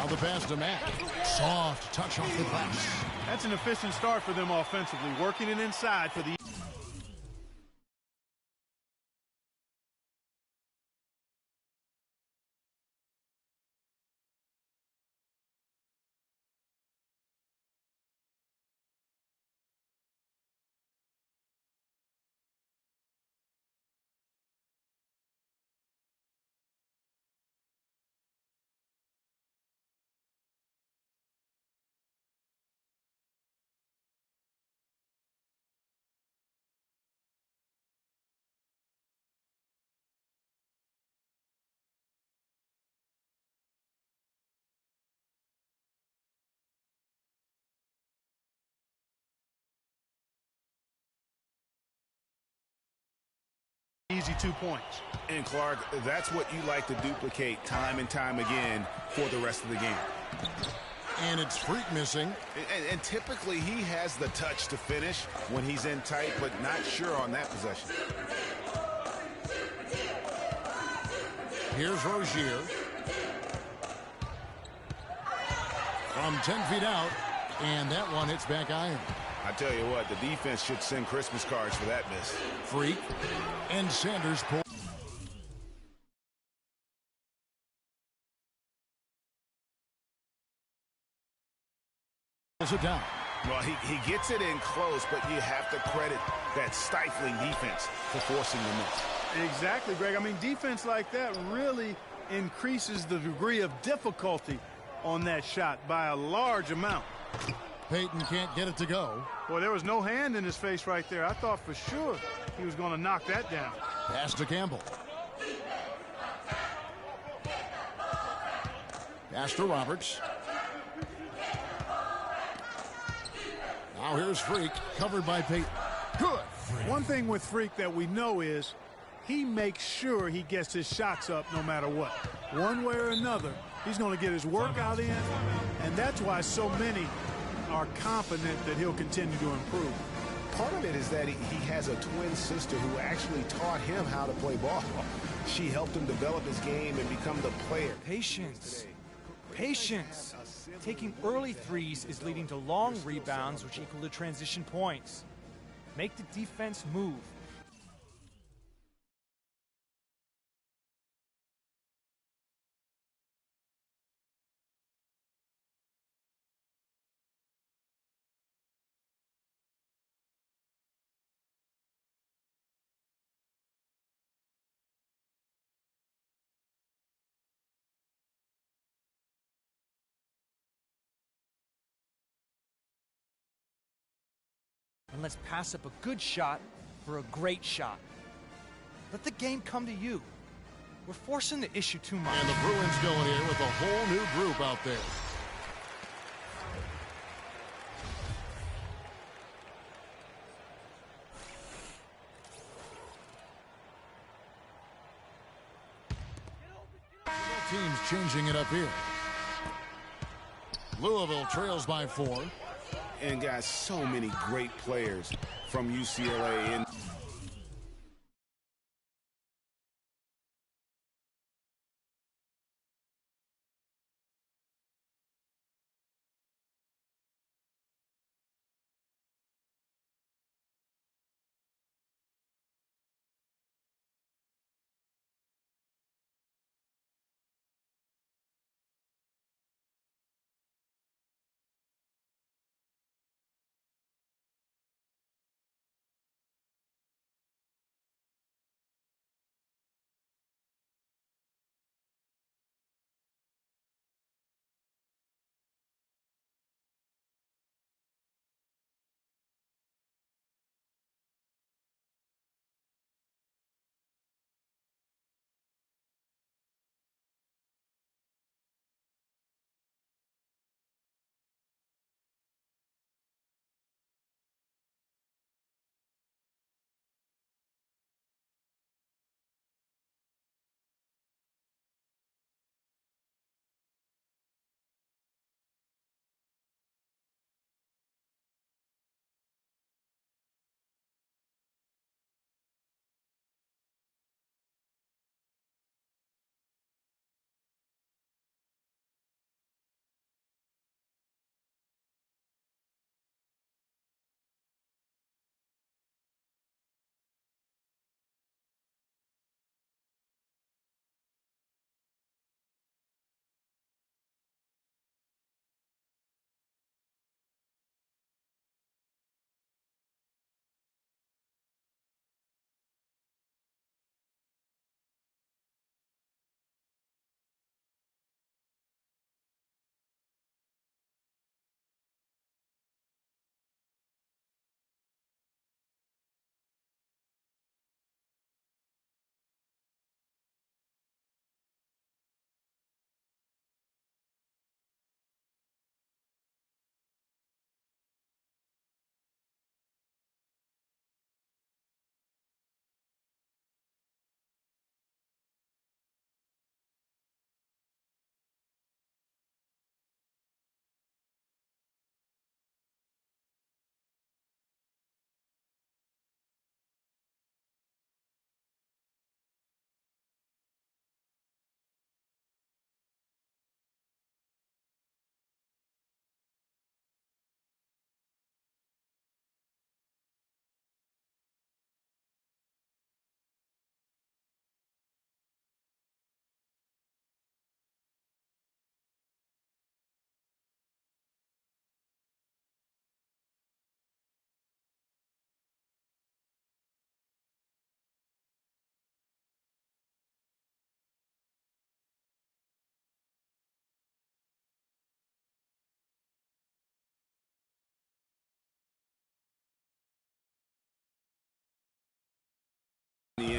Now the pass to Matt. Soft touch off the glass. That's an efficient start for them offensively, working it inside for the... Easy 2 points. And Clark, that's what you like to duplicate time and time again for the rest of the game. And it's Freak missing. And typically he has the touch to finish when he's in tight, but not sure on that possession. Here's Rozier. From 10 feet out, and that one hits back iron. I tell you what, the defense should send Christmas cards for that miss. Freak and Sanders pull. Pulls it down. Well, he gets it in close, but you have to credit that stifling defense for forcing the miss. Exactly, Greg. I mean, defense like that really increases the degree of difficulty on that shot by a large amount. Peyton can't get it to go. Well, there was no hand in his face right there. I thought for sure he was going to knock that down. Pass to Campbell. Pass to Roberts. Now here's Freak, covered by Peyton. Good. One thing with Freak that we know is he makes sure he gets his shots up no matter what. One way or another, he's going to get his workout in, and that's why so many are confident that he'll continue to improve. Part of it is that he has a twin sister who actually taught him how to play ball. She helped him develop his game and become the player. Patience. Patience. Taking early threes is leading to long rebounds, which equal to transition points. Make the defense move. And let's pass up a good shot for a great shot. Let the game come to you. We're forcing the issue too much. And the Bruins going here with a whole new group out there. Teams changing it up here. Louisville trails by 4. And guys, so many great players from UCLA. And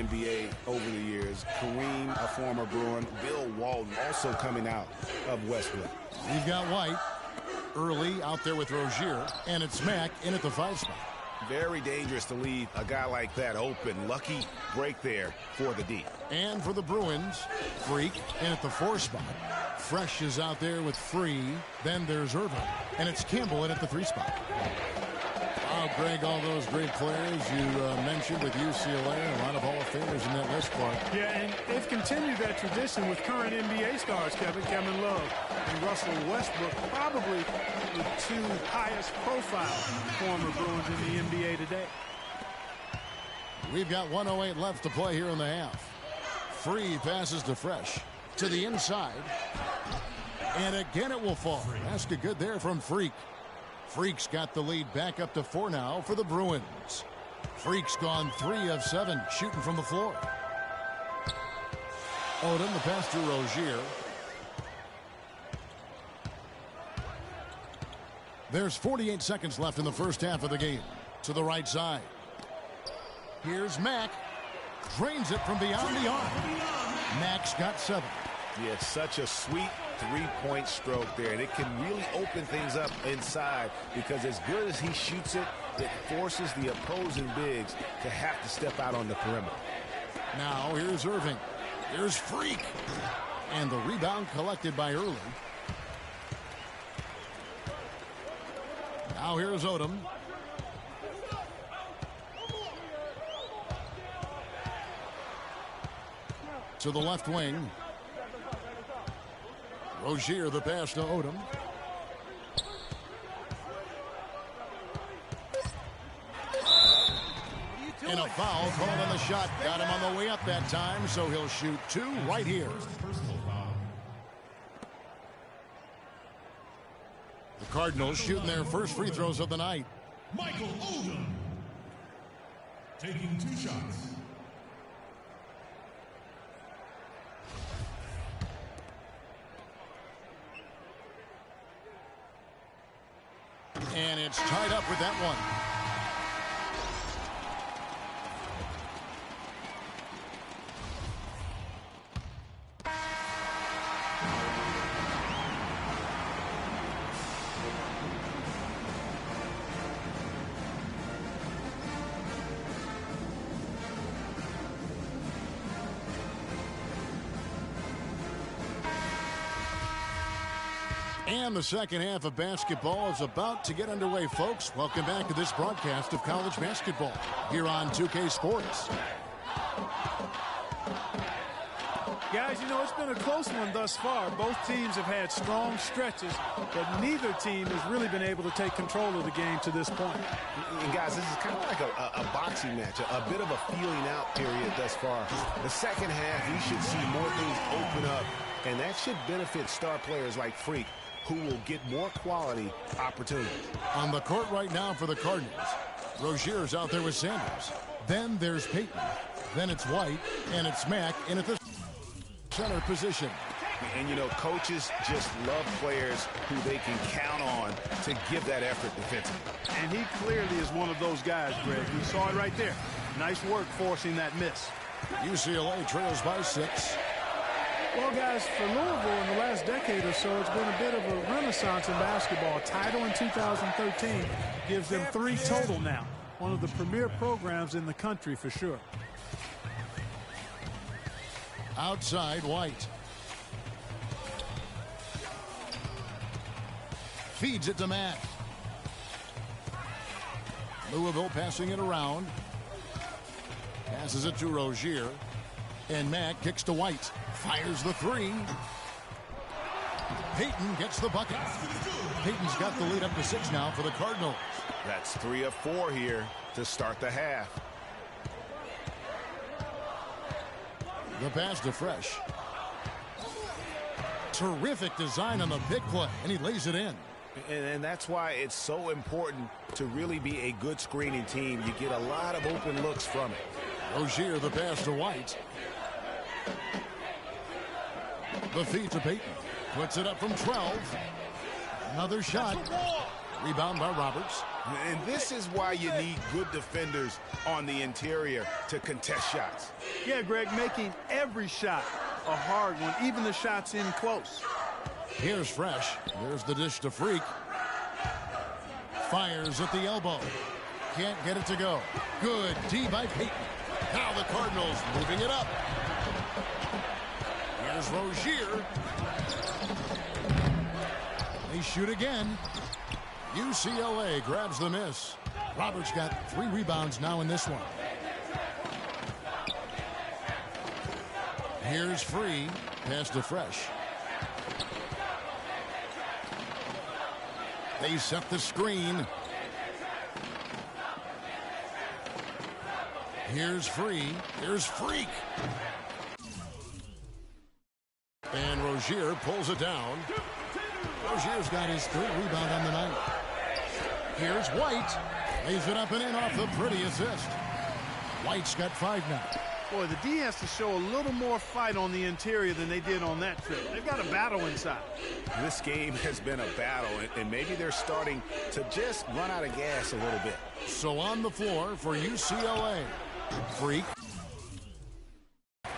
NBA over the years. Kareem, a former Bruin. Bill Walton also coming out of Westwood. We've got White early out there with Rozier, and it's Mack in at the 5 spot. Very dangerous to leave a guy like that open. Lucky break there for the D. And for the Bruins, Freak in at the 4 spot. Fresh is out there with Free. Then there's Irvin, and it's Campbell in at the 3 spot. Wow, Greg, all those great players you mentioned with UCLA, a lot of Hall of Famers in that list, Clark. Yeah, and they've continued that tradition with current NBA stars, Kevin Love and Russell Westbrook, probably the 2 highest profile former Bruins in the NBA today. We've got 1:08 left to play here in the half. Free passes to Fresh to the inside. And again it will fall. Basket good there from Freak. Freak's got the lead back up to 4 now for the Bruins. Freak's gone 3 of 7 shooting from the floor. Odom, the pass to Rozier. There's 48 seconds left in the first half of the game. To the right side. Here's Mack. Drains it from beyond the arc. Mack's got 7. Yeah, such a sweet three-point stroke there, and it can really open things up inside because as good as he shoots it, it forces the opposing bigs to have to step out on the perimeter. Now here's Irving. Here's Freak. And the rebound collected by Early. Now here's Odom. To the left wing. Rozier, the pass to Odom. And a foul called on the shot. Got him on the way up that time, so he'll shoot 2 right here. The Cardinals shooting their first free throws of the night. Michael Odom taking 2 shots. And it's tied up with that one. And the second half of basketball is about to get underway, folks. Welcome back to this broadcast of college basketball here on 2K Sports. Guys, you know, it's been a close one thus far. Both teams have had strong stretches, but neither team has really been able to take control of the game to this point. And guys, this is kind of like a boxing match, a bit of a feeling out period thus far. The second half, we should see more things open up, and that should benefit star players like Freak, who will get more quality opportunities. On the court right now for the Cardinals, Rozier's out there with Sanders. Then there's Payton. Then it's White, and it's Mack in at the center position. And, you know, coaches just love players who they can count on to give that effort defensively. And he clearly is one of those guys, Greg. We saw it right there. Nice work forcing that miss. UCLA trails by 6. Well, guys, for Louisville in the last decade or so, it's been a bit of a renaissance in basketball. Title in 2013 gives them 3 total now. One of the premier programs in the country for sure. Outside, White. Feeds it to Mack. Louisville passing it around. Passes it to Rozier. And Mack kicks to White. Fires the 3. Payton gets the bucket. Payton's got the lead up to 6 now for the Cardinals. That's 3 of 4 here to start the half. The pass to Fresh. Terrific design on the big play, and he lays it in. And that's why it's so important to really be a good screening team. You get a lot of open looks from it. Rozier, the pass to White. The feed to Payton. Puts it up from 12. Another shot. Rebound by Roberts. And this is why you need good defenders on the interior to contest shots. Yeah, Greg, making every shot a hard one, even the shots in close. Here's Fresh. There's the dish to Freak. Fires at the elbow. Can't get it to go. Good D by Peyton. Now the Cardinals moving it up. Here's Rozier. They shoot again. UCLA grabs the miss. Roberts got 3 rebounds now in this one. Here's Free. Pass to Fresh. They set the screen. Here's Free. Here's Freak. And Rozier pulls it down. Rozier's got his 3rd rebound on the night. Here's White. Lays it up and in off the pretty assist. White's got 5 now. Boy, the D has to show a little more fight on the interior than they did on that trip. They've got a battle inside. This game has been a battle, and maybe they're starting to just run out of gas a little bit. So on the floor for UCLA. Freak.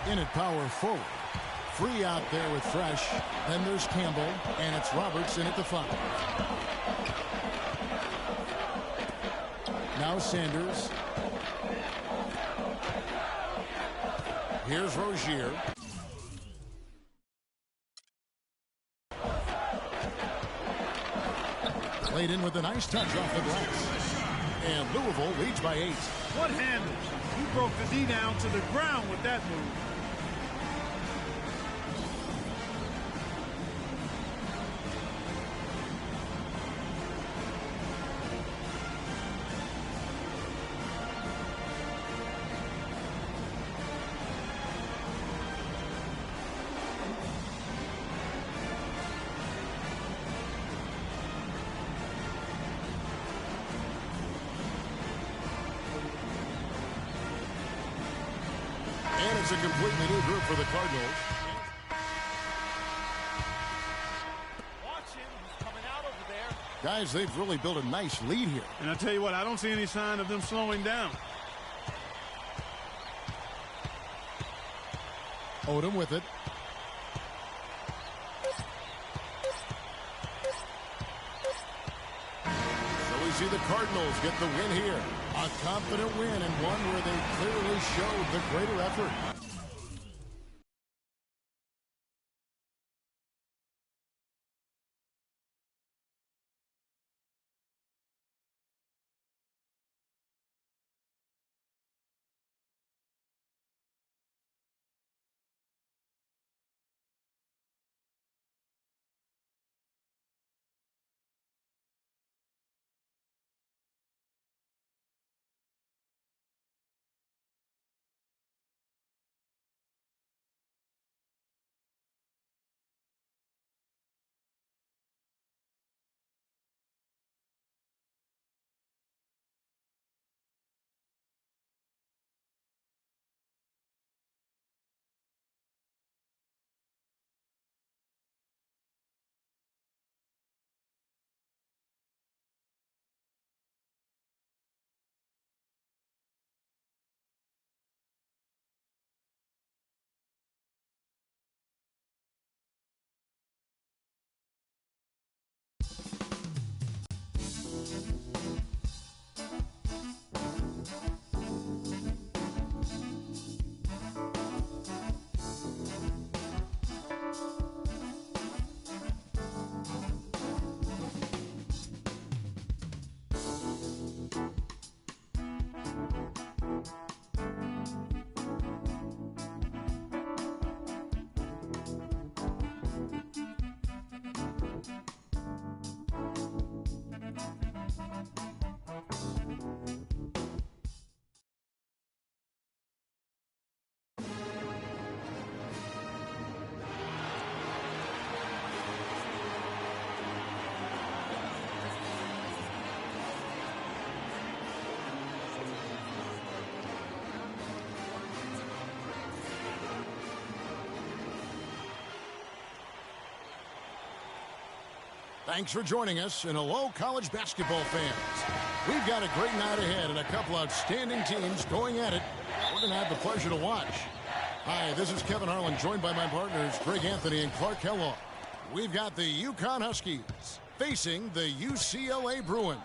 In at power forward. Free out there with Fresh. Then there's Campbell, and it's Roberts in at the 5. Now Sanders. Here's Rozier. Played in with a nice touch off the glass. And Louisville leads by 8. What handles? He broke the D down to the ground with that move. And it's a completely new group for the Cardinals. Watch him. He's coming out over there. Guys, they've really built a nice lead here. And I tell you what, I don't see any sign of them slowing down. Odom with it. So we see the Cardinals get the win here. A confident win and one where they clearly showed the greater effort. Thanks for joining us, and hello, college basketball fans. We've got a great night ahead and a couple outstanding teams going at it. We're going to have the pleasure to watch. Hi, this is Kevin Harlan, joined by my partners, Greg Anthony and Clark Kellogg. We've got the UConn Huskies facing the UCLA Bruins.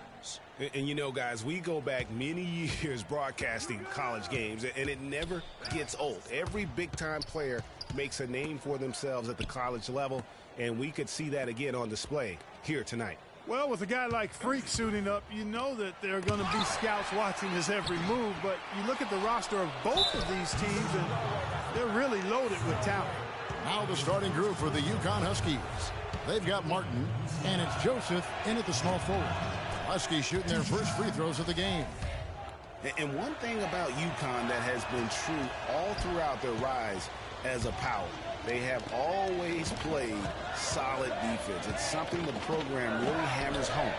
And you know, guys, we go back many years broadcasting college games, and it never gets old. Every big-time player makes a name for themselves at the college level, and we could see that again on display here tonight. Well, with a guy like Freak suiting up, you know that there are going to be scouts watching his every move, but you look at the roster of both of these teams, and they're really loaded with talent. Now the starting group for the UConn Huskies. They've got Martin, and it's Joseph in at the small forward. Huskies shooting their first free throws of the game. And one thing about UConn that has been true all throughout their rise as a power, they have always played solid defense. It's something the program really hammers home.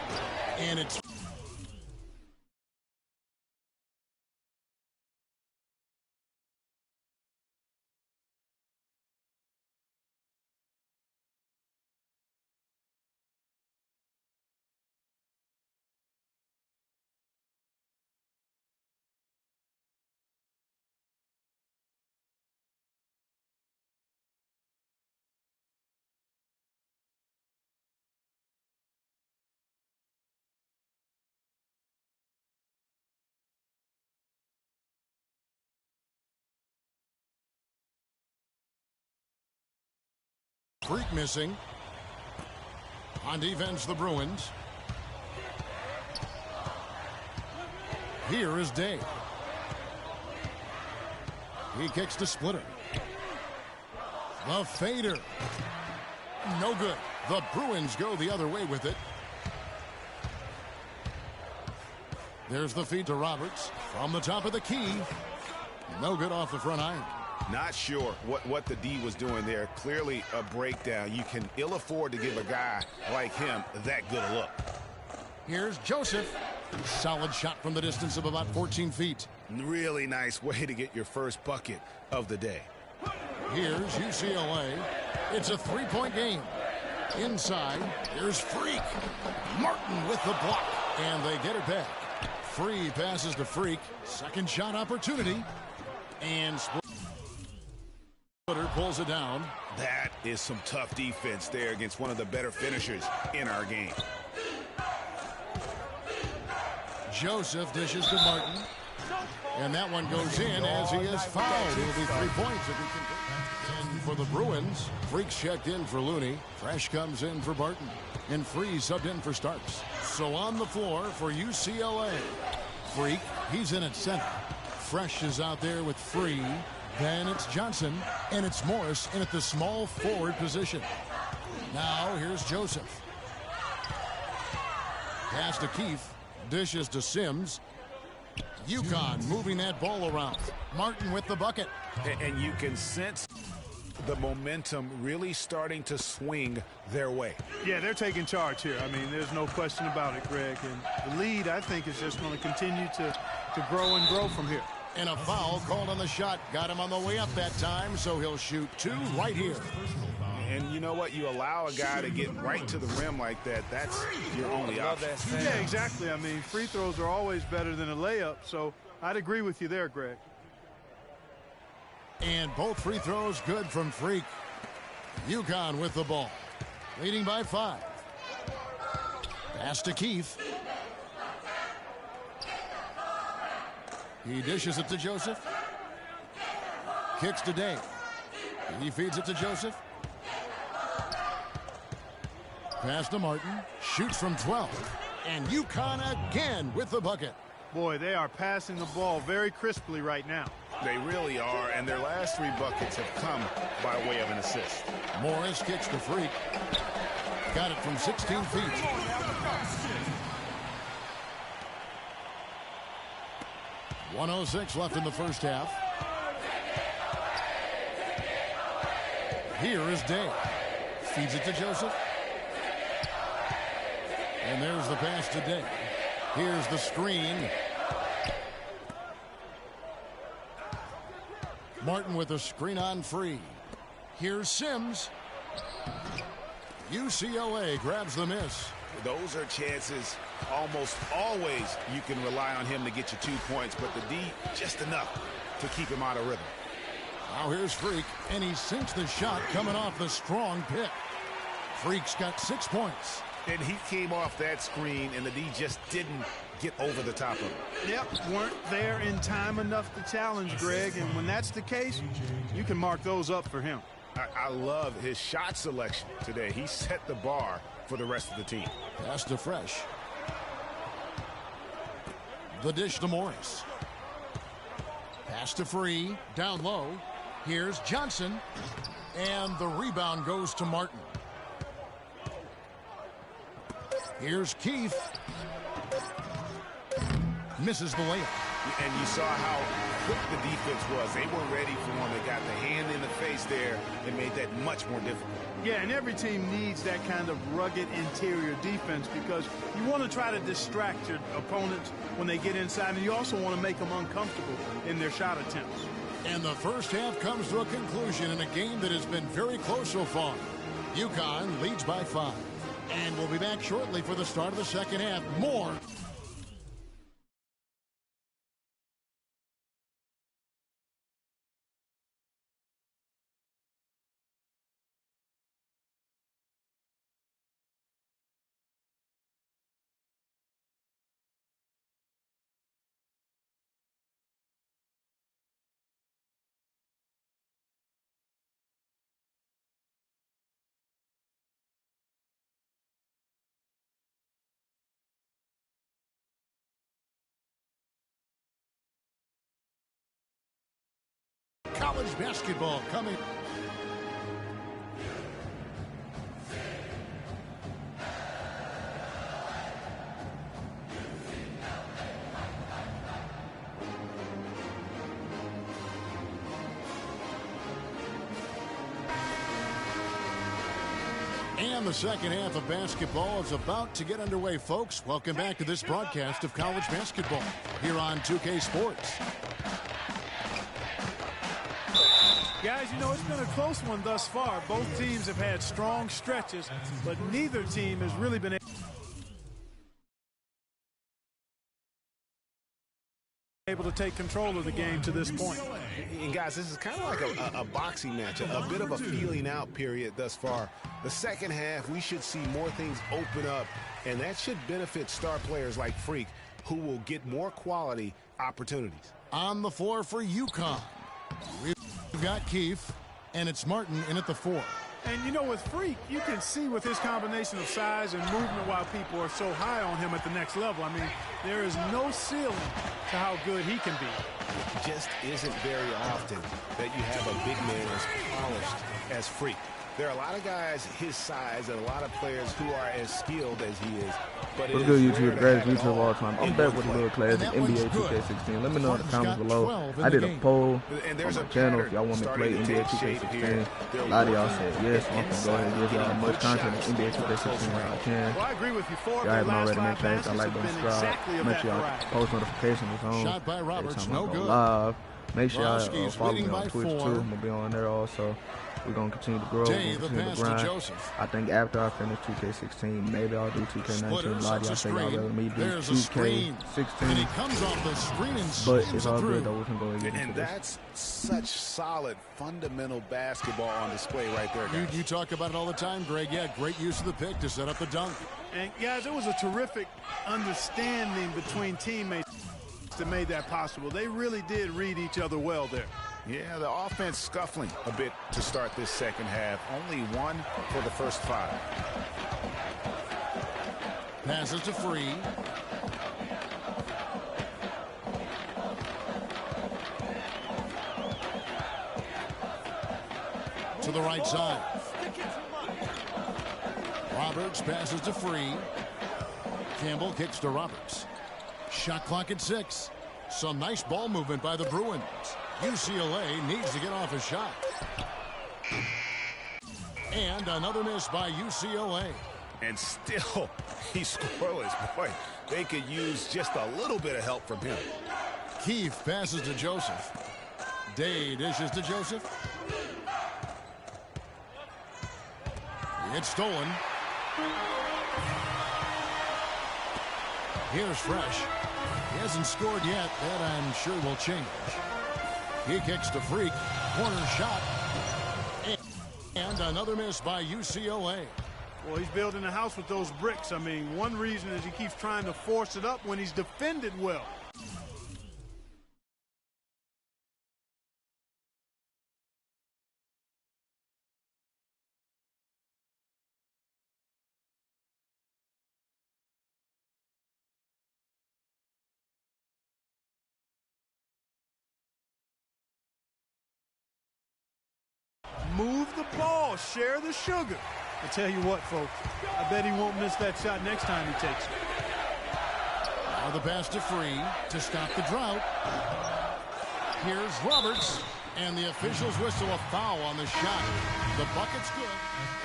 And it's Freak missing. On defense, the Bruins. Here is Day. He kicks to Splitter. The fader. No good. The Bruins go the other way with it. There's the feed to Roberts from the top of the key. No good off the front iron. Not sure what the D was doing there. Clearly a breakdown. You can ill afford to give a guy like him that good a look. Here's Joseph. Solid shot from the distance of about 14 feet. Really nice way to get your first bucket of the day. Here's UCLA. It's a three-point game. Inside, here's Freak. Martin with the block. And they get it back. Free passes to Freak. Second shot opportunity. And Splitter pulls it down. That is some tough defense there against one of the better finishers in our game. Joseph dishes to Martin. And that one goes in as he is fouled. It'll be 3 points if he can. And for the Bruins, Freak's checked in for Looney. Fresh comes in for Barton. And Free subbed in for Starks. So on the floor for UCLA. Freak, he's in at center. Fresh is out there with Free. Then it's Johnson. And it's Morris in at the small forward position. Now here's Joseph. Pass to Keefe. Dishes to Sims. UConn moving that ball around. Martin with the bucket. And you can sense the momentum really starting to swing their way. Yeah, they're taking charge here. I mean, there's no question about it, Greg. And the lead, I think, is just going to continue to grow and grow from here. And a foul called on the shot. Got him on the way up that time, so he'll shoot two right here. And you know what? You allow a guy to get right to the rim like that. That's your only option. Yeah, exactly. I mean, free throws are always better than a layup, so I'd agree with you there, Greg. And both free throws good from Freak. UConn with the ball. Leading by 5. Pass to Keefe. He dishes it to Joseph. Kicks to Day. He feeds it to Joseph. Pass to Martin. Shoots from 12. And UConn again with the bucket. Boy, they are passing the ball very crisply right now. They really are, and their last 3 buckets have come by way of an assist. Morris kicks to Freak. Got it from 16 feet. .106 left in the first half. Here is Day. Feeds it to Joseph. And there's the pass to Day. Here's the screen. Martin with a screen on Free. Here's Sims. UCLA grabs the miss. Those are chances almost always you can rely on him to get you 2 points, but the D just enough to keep him out of rhythm. Now here's Freak, and he sinks the shot coming off the strong pick. Freak's got 6 points. And he came off that screen, and the D just didn't get over the top of him. Yep, weren't there in time enough to challenge Greg, and when that's the case, you can mark those up for him. I love his shot selection today. He set the bar for the rest of the team. Pass to Fresh. The dish to Morris. Pass to Free, down low. Here's Johnson, and the rebound goes to Martin. Here's Keith. Misses the layup. And you saw how quick the defense was. They were ready for him. They got the hand in the face there and made that much more difficult. Yeah, and every team needs that kind of rugged interior defense because you want to try to distract your opponents when they get inside, and you also want to make them uncomfortable in their shot attempts. And the first half comes to a conclusion in a game that has been very close so far. UConn leads by 5. And we'll be back shortly for the start of the second half. More. College basketball coming. And the second half of basketball is about to get underway, folks. Welcome back to this broadcast of college basketball here on 2K Sports. Guys, you know, it's been a close one thus far. Both teams have had strong stretches, but neither team has really been able to take control of the game to this point. And guys, this is kind of like a boxing match, a bit of a feeling out period thus far. The second half, we should see more things open up, and that should benefit star players like Freak, who will get more quality opportunities. On the floor for UConn, we've got Keith, and it's Martin in at the 4. And, you know, with Freak, you can see with his combination of size and movement why people are so high on him at the next level. I mean, there is no ceiling to how good he can be. It just isn't very often that you have a big man as polished as Freak. There are a lot of guys his size and a lot of players who are as skilled as he is. But what's good, YouTube? Greatest YouTube of all time. I'm back with a little classic NBA 2K16. Let me know in the comments below. I did a poll on my channel if y'all want me to play NBA 2K16. A lot of y'all said yes, so I'm going to go ahead and give y'all as much content of NBA 2K16 as I can. Well, I agree with you. Y'all haven't already, make sure y'all like, subscribe. Make sure y'all post notifications on. Shot by Roberts, no good. Live. Make sure y'all follow me on Twitch too. I'm going to be on there also. We're going to continue to grow. We're going to continue to grind. I think after I finish 2K16, maybe I'll do 2K19. A lot of y'all say y'all rather me do 2K16. But it's all good, though. We can go ahead and get And that's such solid, fundamental basketball on display right there, guys. You talk about it all the time, Greg. Yeah, great use of the pick to set up the dunk. And, guys, it was a terrific understanding between teammates that made that possible. They really did read each other well there. Yeah, the offense scuffling a bit to start this second half. Only 1 for the first 5. Passes to Free. To the right side. Roberts passes to Free. Campbell kicks to Roberts. Shot clock at 6. Some nice ball movement by the Bruins. UCLA needs to get off a shot. And another miss by UCLA. And still, he's scoreless. Boy, they could use just a little bit of help from him. Keith passes to Joseph. Day dishes to Joseph. It's stolen. Here's Fresh. He hasn't scored yet. That, I'm sure, will change. He kicks to Freak. Corner shot. And another miss by UCLA. Well, he's building a house with those bricks. I mean, one reason is he keeps trying to force it up when he's defended well. Move the ball, share the sugar. I tell you what, folks, I bet he won't miss that shot next time he takes it. Now the pass to Free to stop the drought. Here's Roberts, and the officials whistle a foul on the shot. The bucket's good.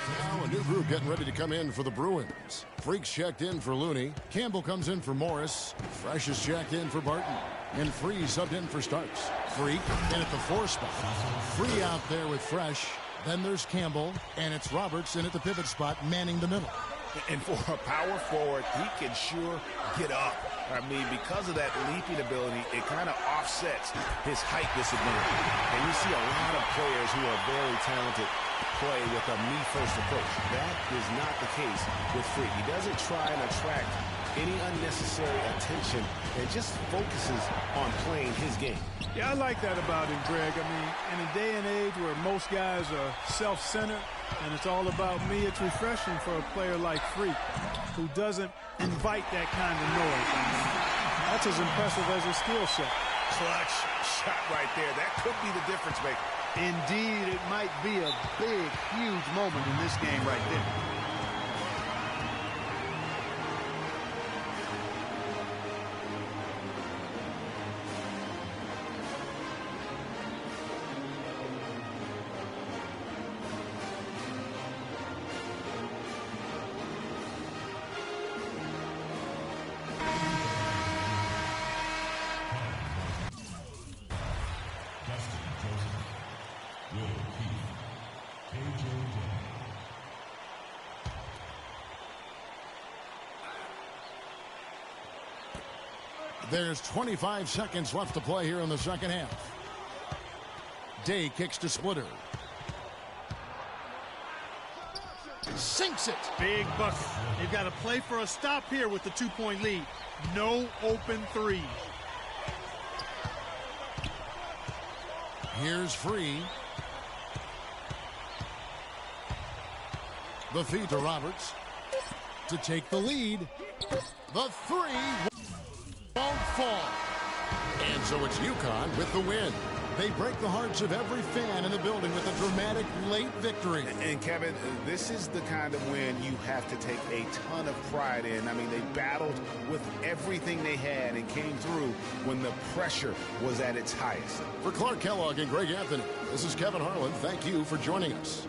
And now a new group getting ready to come in for the Bruins. Freak's checked in for Looney. Campbell comes in for Morris. Fresh is checked in for Barton. And Free subbed in for Starks. Freak in at the 4 spot. Free out there with Fresh. Then there's Campbell, and it's Roberts in at the pivot spot, manning the middle. And for a power forward, he can sure get up. I mean, because of that leaping ability, it kind of offsets his height disadvantage. And you see a lot of players who are very talented play with a me-first approach. That is not the case with Freak. He doesn't try and attract any unnecessary attention and just focuses on playing his game. Yeah, I like that about him, Greg. I mean, in a day and age where most guys are self-centered and it's all about me, it's refreshing for a player like Freak who doesn't invite that kind of noise. I mean, that's as impressive as his skill set. Clutch shot right there. That could be the difference maker. Indeed, it might be a big, huge moment in this game right there. There's 25 seconds left to play here in the second half. Day kicks to Splitter. Sinks it. Big bucket. They've got to play for a stop here with the 2-point lead. No open threes. Here's Free. The feed to Roberts to take the lead. The three won't fall. And so it's UConn with the win. They break the hearts of every fan in the building with a dramatic late victory. And Kevin, this is the kind of win you have to take a ton of pride in. I mean, they battled with everything they had and came through when the pressure was at its highest. For Clark Kellogg and Greg Anthony, this is Kevin Harlan. Thank you for joining us.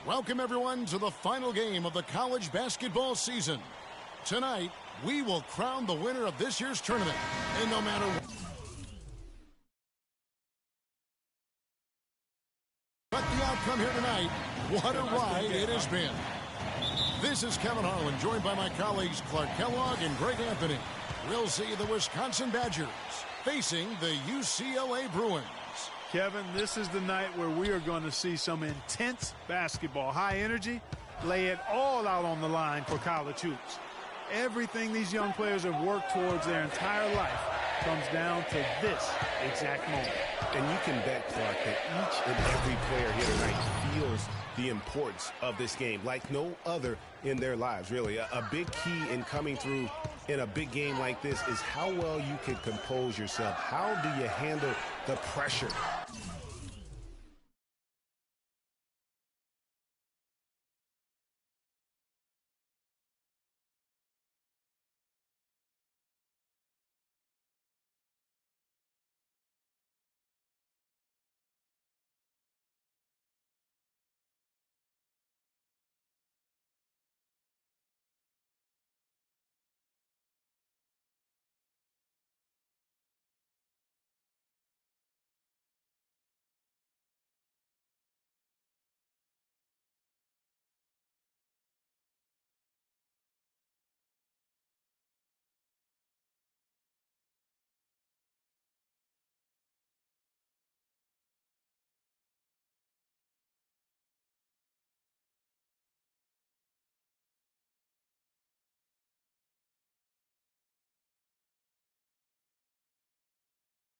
Welcome, everyone, to the final game of the college basketball season. Tonight, we will crown the winner of this year's tournament. And no matter what the outcome here tonight, what a ride it has been. This is Kevin Harlan, joined by my colleagues Clark Kellogg and Greg Anthony. We'll see the Wisconsin Badgers facing the UCLA Bruins. Kevin, this is the night where we are going to see some intense basketball. High energy, lay it all out on the line for college hoops. Everything these young players have worked towards their entire life comes down to this exact moment. And you can bet, Clark, that each and every player here tonight feels the importance of this game like no other in their lives, really. A big key in coming through in a big game like this is how well you can compose yourself. How do you handle the pressure?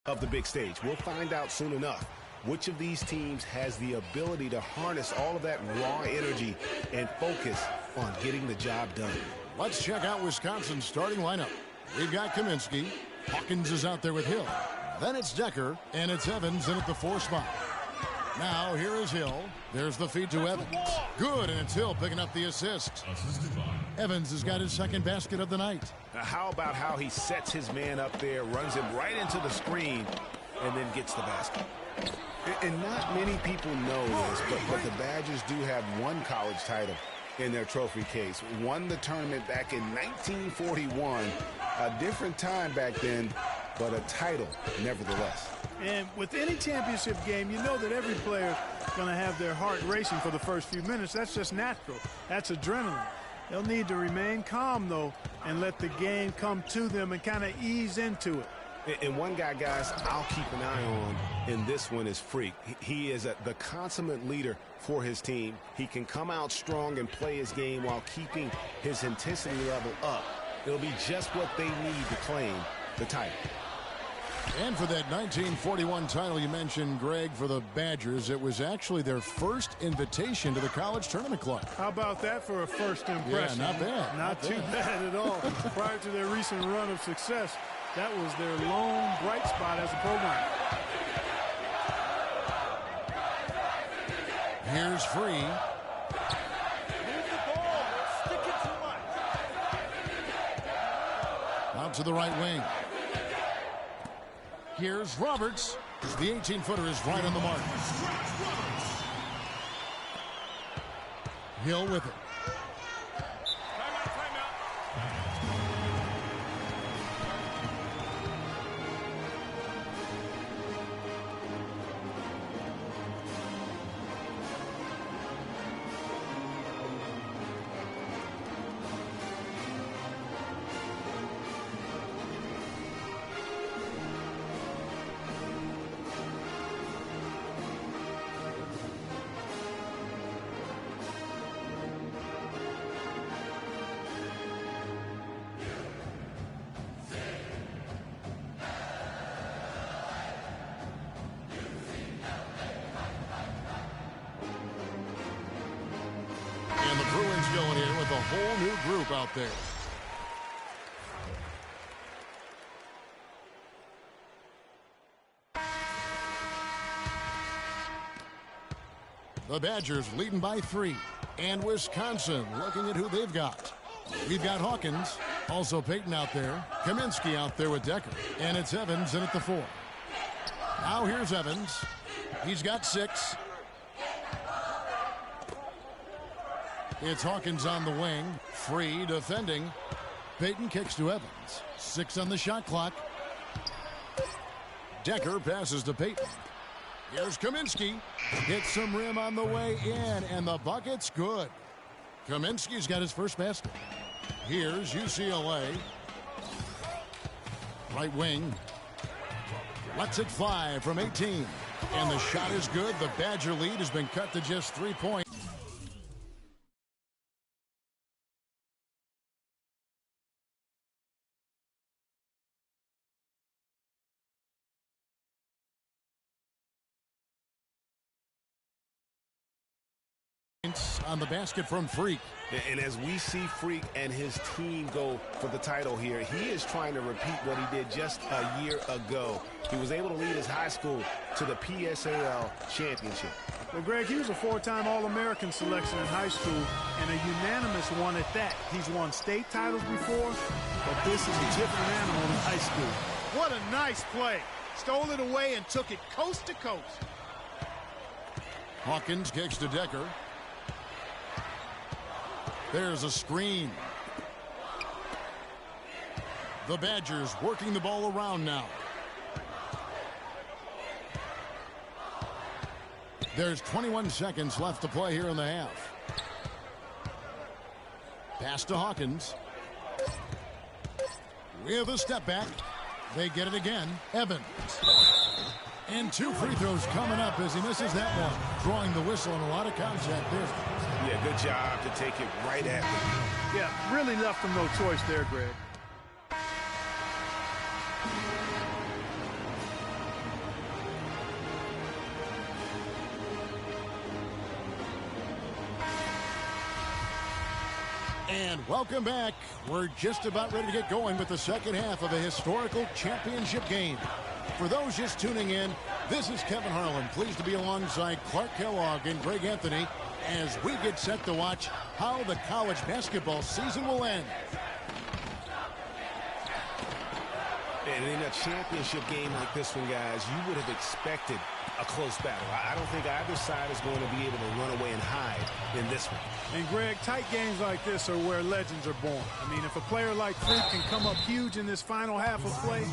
Of the big stage. We'll find out soon enough which of these teams has the ability to harness all of that raw energy and focus on getting the job done. Let's check out Wisconsin's starting lineup. We've got Kaminsky. Hawkins is out there with Hill. Then it's Decker, and it's Evans in at the 4 spot. Now here is Hill. There's the feed to Evans. Good, and it's Hill picking up the assist. Evans has got his second basket of the night. Now how about how he sets his man up there, runs him right into the screen, and then gets the basket. And not many people know this, but the Badgers do have one college title in their trophy case. Won the tournament back in 1941. A different time back then, but a title nevertheless. And with any championship game, you know that every player is going to have their heart racing for the first few minutes. That's just natural. That's adrenaline. They'll need to remain calm, though, and let the game come to them and kind of ease into it. And one guy, guys, I'll keep an eye on in this one is Freak. He is the consummate leader for his team. He can come out strong and play his game while keeping his intensity level up. It'll be just what they need to claim the title. And for that 1941 title you mentioned, Greg, for the Badgers, it was actually their first invitation to the College Tournament Club. How about that for a first impression? Yeah, not bad. Not too bad at all. Prior to their recent run of success, that was their lone bright spot as a program. Here's Free. Move the ball. Stick it too much. Out to the right wing. Here's Roberts. The 18-footer is right on the mark. Hill with it. And the Bruins going in with a whole new group out there. The Badgers leading by 3. And Wisconsin looking at who they've got. We've got Hawkins, also Peyton out there. Kaminsky out there with Decker. And it's Evans in at the 4. Now here's Evans. He's got 6. It's Hawkins on the wing. Free defending. Peyton kicks to Evans. 6 on the shot clock. Decker passes to Peyton. Here's Kaminsky. Hits some rim on the way in, and the bucket's good. Kaminsky's got his first basket. Here's UCLA. Right wing. Lets it fly from 18. And the shot is good. The Badger lead has been cut to just 3 points. On the basket from Freak. And as we see Freak and his team go for the title here, he is trying to repeat what he did just a year ago. He was able to lead his high school to the PSAL championship. Well, Greg, he was a 4-time All-American selection in high school and a unanimous one at that. He's won state titles before, but this is a different animal in high school. What a nice play. Stole it away and took it coast to coast. Hawkins kicks to Decker. There's a screen. The Badgers working the ball around now. There's 21 seconds left to play here in the half. Pass to Hawkins. With a step back. They get it again. Evans. And 2 free throws coming up as he misses that one. Drawing the whistle and a lot of contact there. Yeah, good job to take it right at him. Yeah, really left him no choice there, Greg. And welcome back. We're just about ready to get going with the second half of a historical championship game. For those just tuning in, this is Kevin Harlan, pleased to be alongside Clark Kellogg and Greg Anthony as we get set to watch how the college basketball season will end. And in a championship game like this one, guys, you would have expected a close battle. I don't think either side is going to be able to run away and hide in this one. And, Greg, tight games like this are where legends are born. I mean, if a player like Freak can come up huge in this final half of play,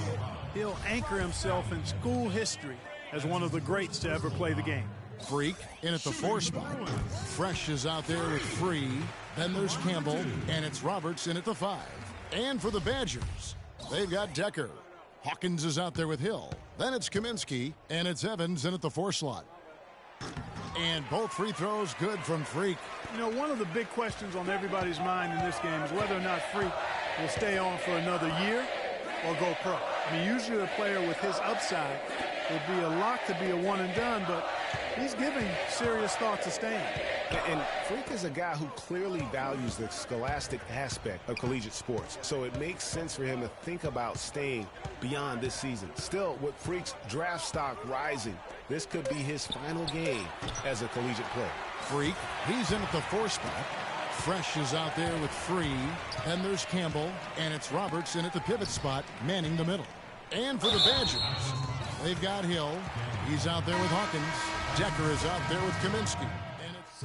he'll anchor himself in school history as one of the greats to ever play the game. Freak in at the 4 spot. Fresh is out there with Free. Then there's Campbell, and it's Roberts in at the 5. And for the Badgers, they've got Decker. Hawkins is out there with Hill. Then it's Kaminsky, and it's Evans in at the 4 slot. And both free throws good from Freak. You know, one of the big questions on everybody's mind in this game is whether or not Freak will stay on for another year or go pro. I mean, usually a player with his upside would be a lock to be a one and done, but he's giving serious thought to staying. And Freak is a guy who clearly values the scholastic aspect of collegiate sports, so it makes sense for him to think about staying beyond this season. Still, with Freak's draft stock rising, this could be his final game as a collegiate player. Freak, he's in at the 4 spot. Fresh is out there with Free. Then there's Campbell, and it's Roberts in at the pivot spot, manning the middle. And for the Badgers, they've got Hill. He's out there with Hawkins. Decker is out there with Kaminsky. And it's...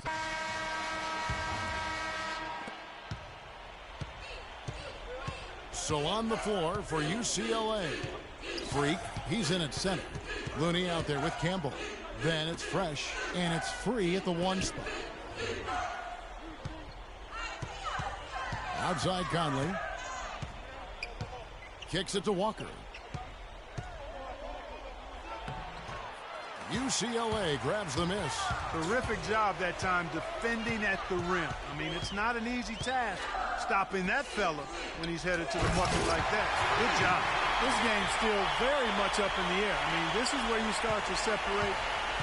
So on the floor for UCLA. Freak, he's in at center. Looney out there with Campbell. Then it's Fresh, and it's Free at the 1 spot. Outside Conley. Kicks it to Walker. UCLA grabs the miss. Terrific job that time defending at the rim. I mean, it's not an easy task stopping that fella when he's headed to the bucket like that. Good job. This game's still very much up in the air. I mean, this is where you start to separate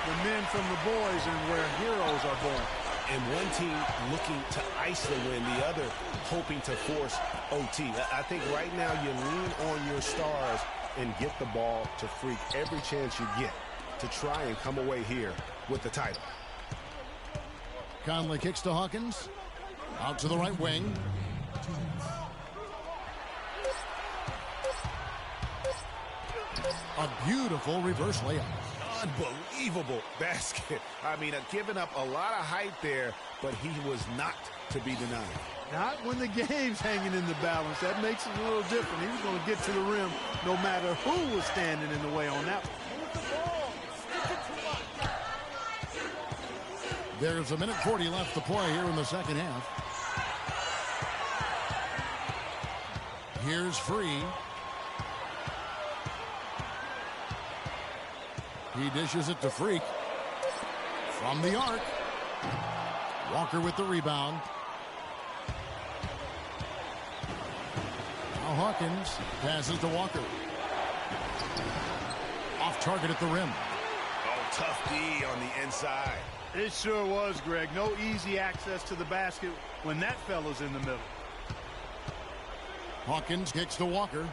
the men from the boys and where heroes are born. And one team looking to ice the win, the other hoping to force OT. I think right now you lean on your stars and get the ball to Freak every chance you get to try and come away here with the title. Conley kicks to Hawkins. Out to the right wing. A beautiful reverse layup. Unbelievable basket. I mean, giving up a lot of height there, but he was not to be denied. Not when the game's hanging in the balance. That makes it a little different. He was going to get to the rim no matter who was standing in the way on that one. There's 1:40 left to play here in the second half. Here's Free. He dishes it to Freak. From the arc. Walker with the rebound. Now Hawkins passes to Walker. Off target at the rim. Oh, tough D on the inside. It sure was, Greg. No easy access to the basket when that fella's in the middle. Hawkins kicks to Walker.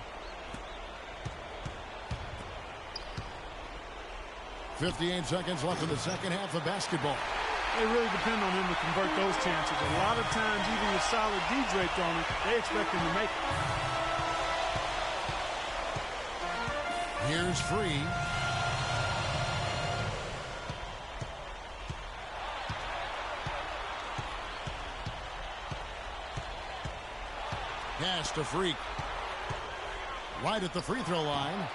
58 seconds left in the second half of basketball. They really depend on him to convert those chances. A lot of times, even with solid D draped on it, they expect him to make it. Here's Free. Pass to Freak. Right at the free throw line.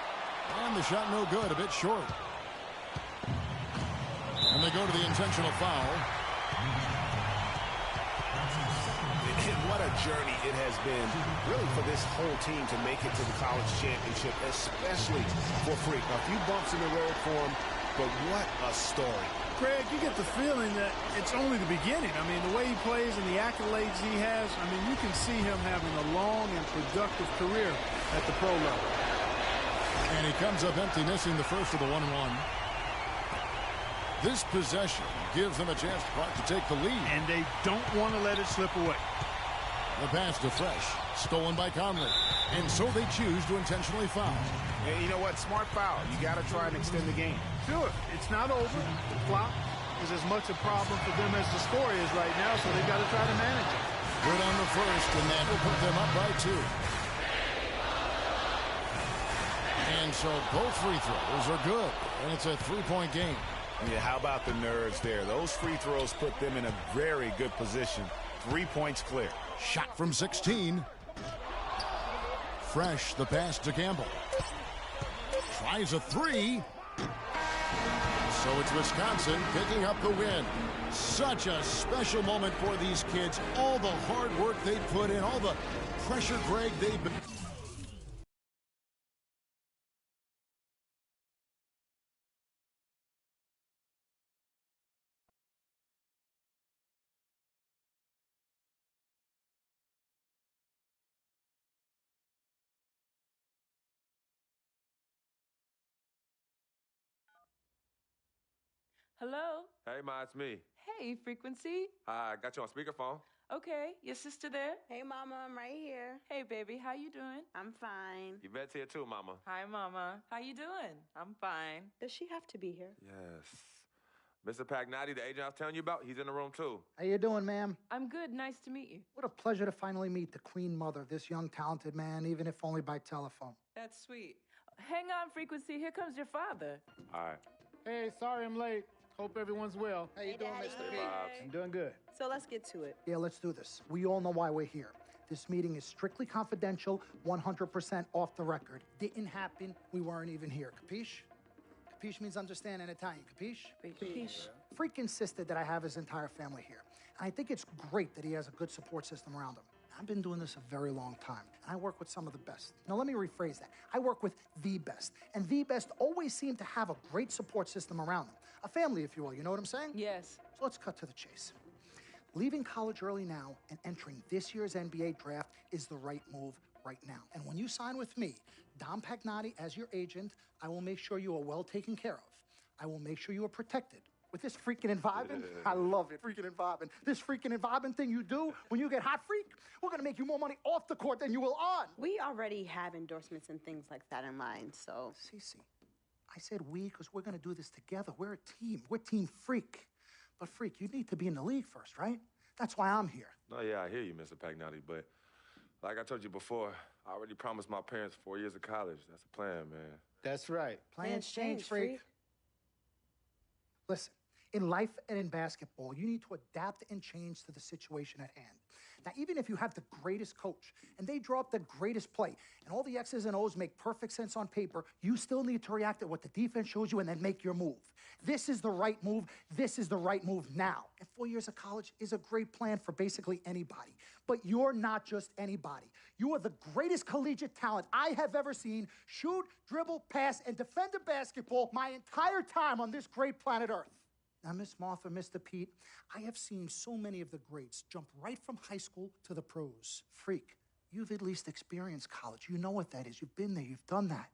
And the shot no good, a bit short. And they go to the intentional foul. And what a journey it has been, really, for this whole team to make it to the college championship, especially for Freak. A few bumps in the road for him, but what a story. Greg, you get the feeling that it's only the beginning. I mean, the way he plays and the accolades he has, I mean, you can see him having a long and productive career at the pro level. And he comes up empty, missing the first of the 1-1. This possession gives them a chance to take the lead. And they don't want to let it slip away. The pass to Fresh, stolen by Conley. And so they choose to intentionally foul. And you know what? Smart foul. You got to try and extend the game. Sure, it's not over. The clock is as much a problem for them as the score is right now, so they've got to try to manage it. Good on the first, and that will put them up by 2. And so both free throws are good, and it's a 3-point game. Yeah, how about the nerves there? Those free throws put them in a very good position. 3 points clear. Shot from 16. Fresh, the pass to Campbell. Tries a 3. So it's Wisconsin picking up the win. Such a special moment for these kids. All the hard work they put in, all the pressure, Greg, they've been... Hello? Hey, Ma, it's me. Hey, Frequency. I got you on speakerphone. Okay, your sister there? Hey, Mama, I'm right here. Hey, baby, how you doing? I'm fine. Yvette's here too, Mama. Hi, Mama. How you doing? I'm fine. Does she have to be here? Yes. Mr. Pagnotti, the agent I was telling you about, he's in the room too. How you doing, ma'am? I'm good. Nice to meet you. What a pleasure to finally meet the queen mother of this young, talented man, even if only by telephone. That's sweet. Hang on, Frequency. Here comes your father. All right. Hey, sorry I'm late. Hope everyone's well. How you doing, Mr. P? I'm doing good. So let's get to it. Yeah, let's do this. We all know why we're here. This meeting is strictly confidential, 100% off the record. Didn't happen. We weren't even here. Capiche? Capiche means understand in Italian. Capiche? Capiche. Freak insisted that I have his entire family here. And I think it's great that he has a good support system around him. I've been doing this a very long time, and I work with some of the best. Now, let me rephrase that. I work with the best, and the best always seem to have a great support system around them. A family, if you will, you know what I'm saying? Yes. So let's cut to the chase. Leaving college early now and entering this year's NBA draft is the right move right now. And when you sign with me, Dom Pagnotti, as your agent, I will make sure you are well taken care of. I will make sure you are protected. With this freaking and vibing, I love it, freaking and vibing. This freaking and vibing thing you do when you get hot, freak, we're gonna make you more money off the court than you will on. We already have endorsements and things like that in mind, so. Cece, I said we because we're gonna do this together. We're a team. We're Team Freak. But Freak, you need to be in the league first, right? That's why I'm here. No, yeah, I hear you, Mr. Pagnotti, but like I told you before, I already promised my parents 4 years of college. That's the plan, man. That's right. Plans change, freak. Listen, in life and in basketball, you need to adapt and change to the situation at hand. Now, even if you have the greatest coach and they draw up the greatest play and all the X's and O's make perfect sense on paper, you still need to react to what the defense shows you and then make your move. This is the right move. This is the right move now. And 4 years of college is a great plan for basically anybody. But you're not just anybody. You are the greatest collegiate talent I have ever seen shoot, dribble, pass, and defend a basketball my entire time on this great planet Earth. Now, Miss Martha, Mr. Pete, I have seen so many of the greats jump right from high school to the pros. Freak, you've at least experienced college. You know what that is. You've been there. You've done that.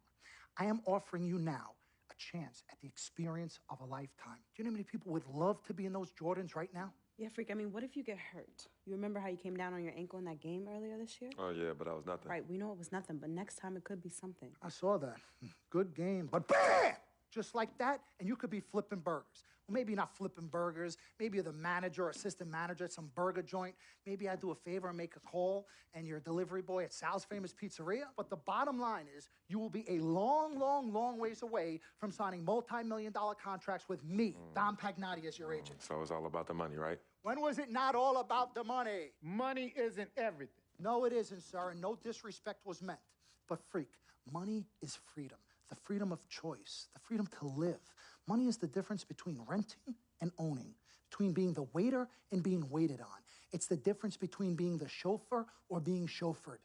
I am offering you now a chance at the experience of a lifetime. Do you know how many people would love to be in those Jordans right now? Yeah, Freak, I mean, what if you get hurt? You remember how you came down on your ankle in that game earlier this year? Oh, yeah, but that was nothing. Right, we know it was nothing, but next time it could be something. I saw that. Good game, but BAM! Just like that, and you could be flipping burgers. Well, maybe not flipping burgers. Maybe you're the manager or assistant manager at some burger joint. Maybe I do a favor and make a call, and you're a delivery boy at Sal's Famous Pizzeria. But the bottom line is you will be a long, long, long ways away from signing multi-million-dollar contracts with me, Dom Pagnotti, as your agent. So it's all about the money, right? When was it not all about the money? Money isn't everything. No, it isn't, sir, and no disrespect was meant. But, freak, money is freedom. The freedom of choice, the freedom to live. Money is the difference between renting and owning, between being the waiter and being waited on. It's the difference between being the chauffeur or being chauffeured.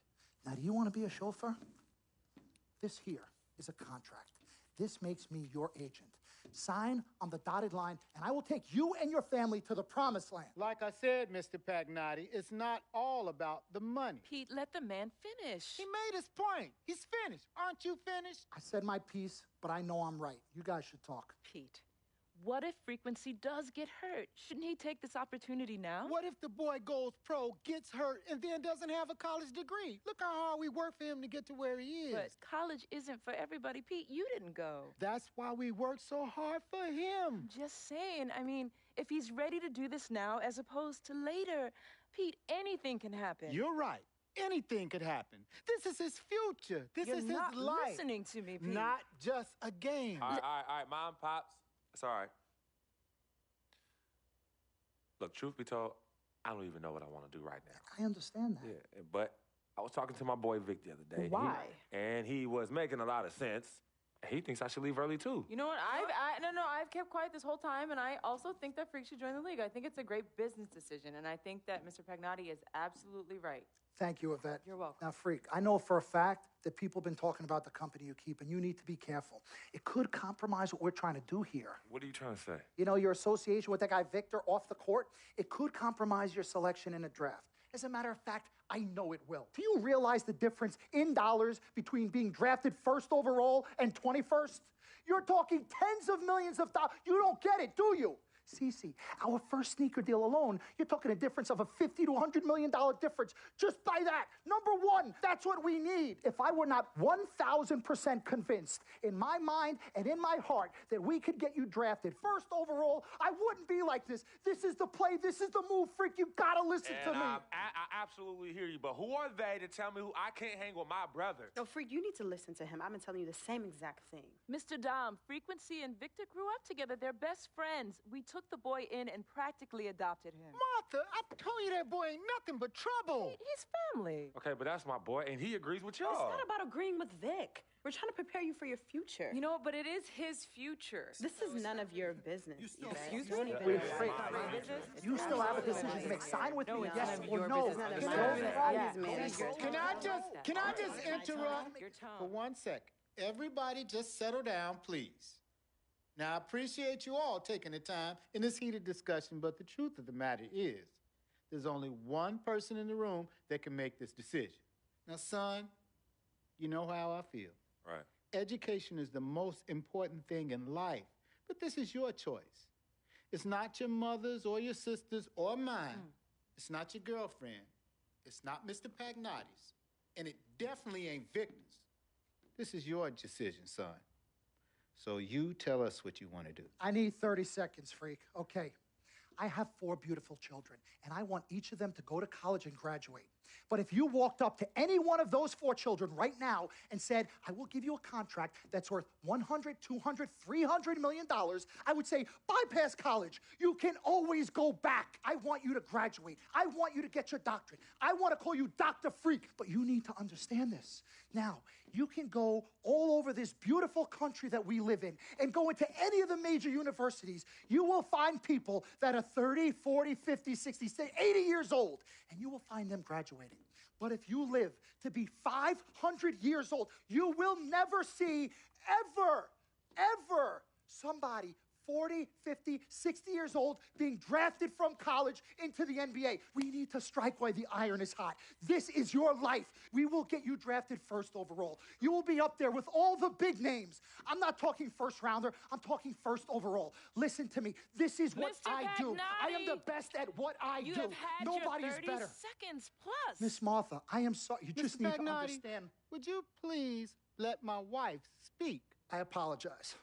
Now, do you want to be a chauffeur? This here is a contract. This makes me your agent. Sign on the dotted line, and I will take you and your family to the promised land. Like I said, Mr. Pagnotti, it's not all about the money. Pete, let the man finish. He made his point. He's finished. Aren't you finished? I said my piece, but I know I'm right. You guys should talk. Pete, what if Frequency does get hurt? Shouldn't he take this opportunity now? What if the boy goes pro, gets hurt, and then doesn't have a college degree? Look how hard we work for him to get to where he is. But college isn't for everybody. Pete, you didn't go. That's why we work so hard for him. Just saying. I mean, if he's ready to do this now as opposed to later, Pete, anything can happen. You're right. Anything could happen. This is his future. This is his life. You're not listening to me, Pete. Not just a game. All right, Mom, Pops. It's all right. Look, truth be told, I don't even know what I want to do right now. I understand that. Yeah, but I was talking to my boy Vic the other day. Why? And he was making a lot of sense. He thinks I should leave early, too. You know what? I've kept quiet this whole time, and I also think that Freak should join the league. I think it's a great business decision, and I think that Mr. Pagnotti is absolutely right. Thank you, Yvette. You're welcome. Now, Freak, I know for a fact that people have been talking about the company you keep, and you need to be careful. It could compromise what we're trying to do here. What are you trying to say? You know, your association with that guy Victor off the court, it could compromise your selection in a draft. As a matter of fact, I know it will. Do you realize the difference in dollars between being drafted first overall and 21st? You're talking tens of millions of dollars. You don't get it, do you? Cece, our first sneaker deal alone, you're talking a difference of a $50 to $100 million difference just by that. Number one, that's what we need. If I were not 1,000% convinced in my mind and in my heart that we could get you drafted first overall, I wouldn't be like this. This is the play. This is the move, Freak. You gotta listen to me. I absolutely hear you, but who are they to tell me who I can't hang with my brother? No, Freak, you need to listen to him. I've been telling you the same exact thing. Mr. Dom, Frequency and Victor grew up together. They're best friends. We took the boy in and practically adopted him. Martha, I told you that boy ain't nothing but trouble. He's family. Okay, but that's my boy, and he agrees with y'all. It's not about agreeing with Vic. We're trying to prepare you for your future. You know, but it is his future. This is none of your business. Excuse me? You still have a decision to make. Sign with me, yes or no. Can I just interrupt for 1 second? Everybody just settle down, please. Now, I appreciate you all taking the time in this heated discussion, but the truth of the matter is there's only one person in the room that can make this decision. Now, son, you know how I feel. Right. Education is the most important thing in life, but this is your choice. It's not your mother's or your sister's or mine. It's not your girlfriend. It's not Mr. Pagnotti's. And it definitely ain't Victor's. This is your decision, son. So you tell us what you want to do. I need 30 seconds, Freak. Okay. I have 4 beautiful children, and I want each of them to go to college and graduate. But if you walked up to any one of those 4 children right now and said, I will give you a contract that's worth $100, $200, $300 million, I would say, bypass college. You can always go back. I want you to graduate. I want you to get your doctorate. I want to call you Dr. Freak, but you need to understand this. Now, you can go all over this beautiful country that we live in and go into any of the major universities. You will find people that are 30, 40, 50, 60, 80 years old, and you will find them graduating. But if you live to be 500 years old, you will never see ever somebody 40, 50, 60 years old being drafted from college into the NBA. We need to strike while the iron is hot. This is your life. We will get you drafted first overall. You will be up there with all the big names. I'm not talking first rounder. I'm talking first overall. Listen to me. This is what I do. I am the best at what I do. You have had Nobody your 30 is better. seconds plus. Miss Martha, I am sorry. You just need to understand. Would you please let my wife speak? I apologize.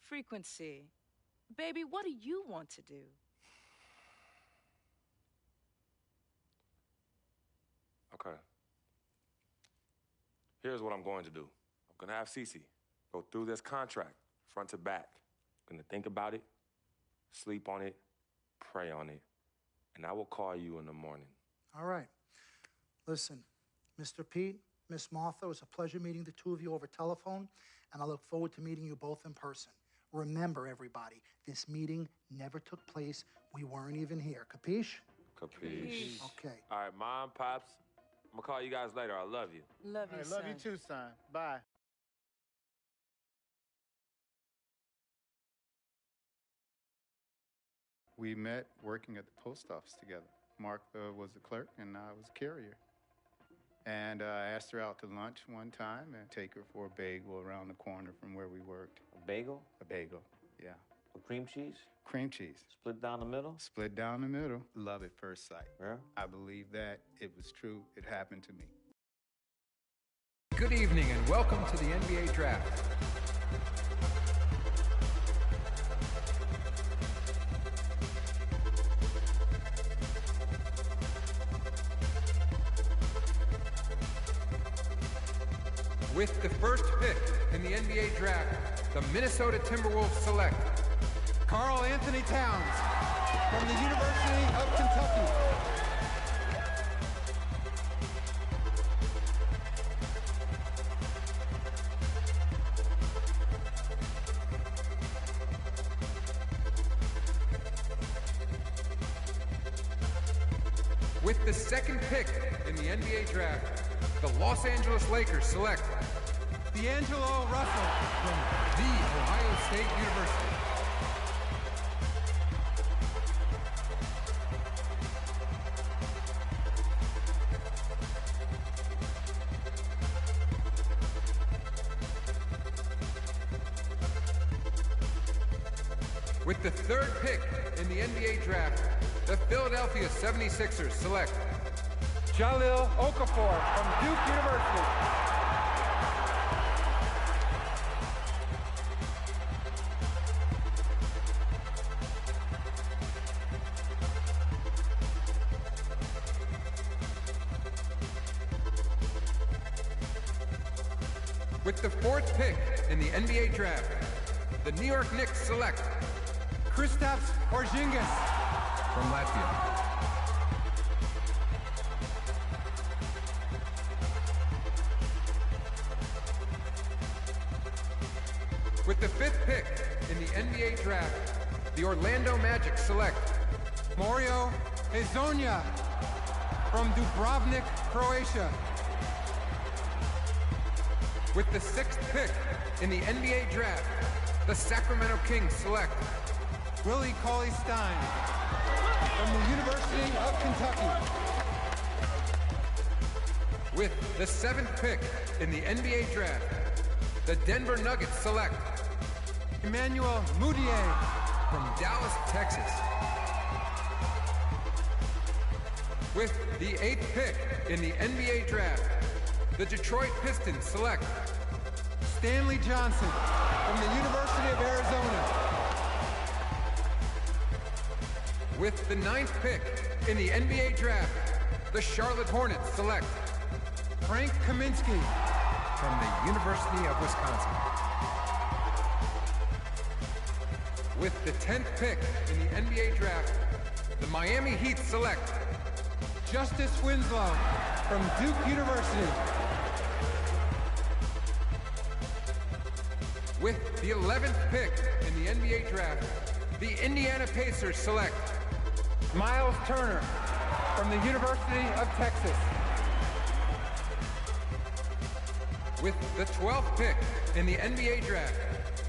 Frequency. Baby, what do you want to do? Okay. Here's what I'm going to do. I'm going to have Cece go through this contract, front to back. I'm going to think about it, sleep on it, pray on it, and I will call you in the morning. All right. Listen, Mr. Pete, Miss Martha, it was a pleasure meeting the two of you over telephone, and I look forward to meeting you both in person. Remember, everybody, this meeting never took place. We weren't even here. Capiche? Capiche. Okay. All right, Mom, Pops, I'm going to call you guys later. I love you. Love you, son. Love you too, son. Bye. We met working at the post office together. Martha was the clerk, and I was a carrier. And I asked her out to lunch one time and take her for a bagel around the corner from where we worked. A bagel? A bagel, yeah. With cream cheese? Cream cheese. Split down the middle? Split down the middle. Love at first sight. Yeah? I believe that it was true. It happened to me. Good evening and welcome to the NBA Draft. With the first pick in the NBA Draft, the Minnesota Timberwolves select Karl Anthony Towns from the University of Kentucky. With the second pick in the NBA Draft, the Los Angeles Lakers select D'Angelo Russell from The Ohio State University. With the third pick in the NBA Draft, the Philadelphia 76ers select Jahlil Okafor from Duke University. With the fourth pick in the NBA Draft, the New York Knicks select Kristaps Porzingis from Latvia. With the fifth pick in the NBA Draft, the Orlando Magic select Mario Hezonja from Dubrovnik, Croatia. With the sixth pick in the NBA Draft, the Sacramento Kings select Willie Cauley-Stein from the University of Kentucky. With the seventh pick in the NBA Draft, the Denver Nuggets select Emmanuel Mudiay from Dallas, Texas. With the eighth pick in the NBA Draft, the Detroit Pistons select Stanley Johnson from the University of Arizona. With the ninth pick in the NBA Draft, the Charlotte Hornets select Frank Kaminsky from the University of Wisconsin. With the 10th pick in the NBA draft, the Miami Heat select Justice Winslow from Duke University. With the 11th pick in the NBA draft, the Indiana Pacers select Miles Turner from the University of Texas. With the 12th pick in the NBA draft,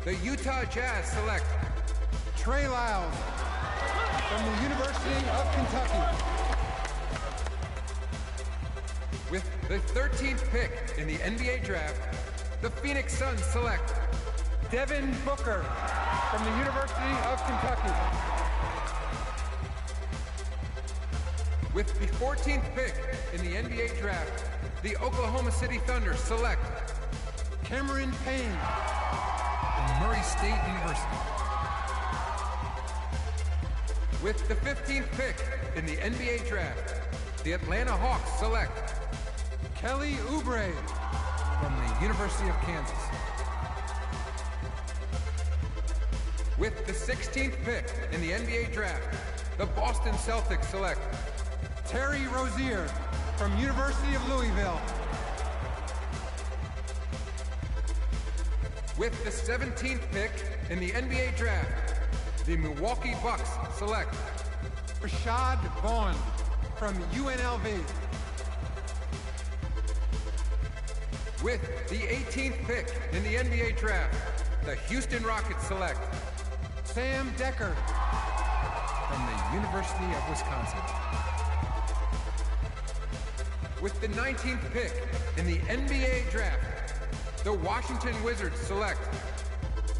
the Utah Jazz select Trey Lyles from the University of Kentucky. With the 13th pick in the NBA draft, the Phoenix Suns select Devin Booker from the University of Kentucky. With the 14th pick in the NBA draft, the Oklahoma City Thunder select Cameron Payne from Murray State University. With the 15th pick in the NBA draft, the Atlanta Hawks select Kelly Oubre from the University of Kansas. With the 16th pick in the NBA draft, the Boston Celtics select Terry Rozier from University of Louisville. With the 17th pick in the NBA draft, the Milwaukee Bucks select Rashad Vaughn from UNLV. With the 18th pick in the NBA draft, the Houston Rockets select Sam Decker from the University of Wisconsin. With the 19th pick in the NBA draft, the Washington Wizards select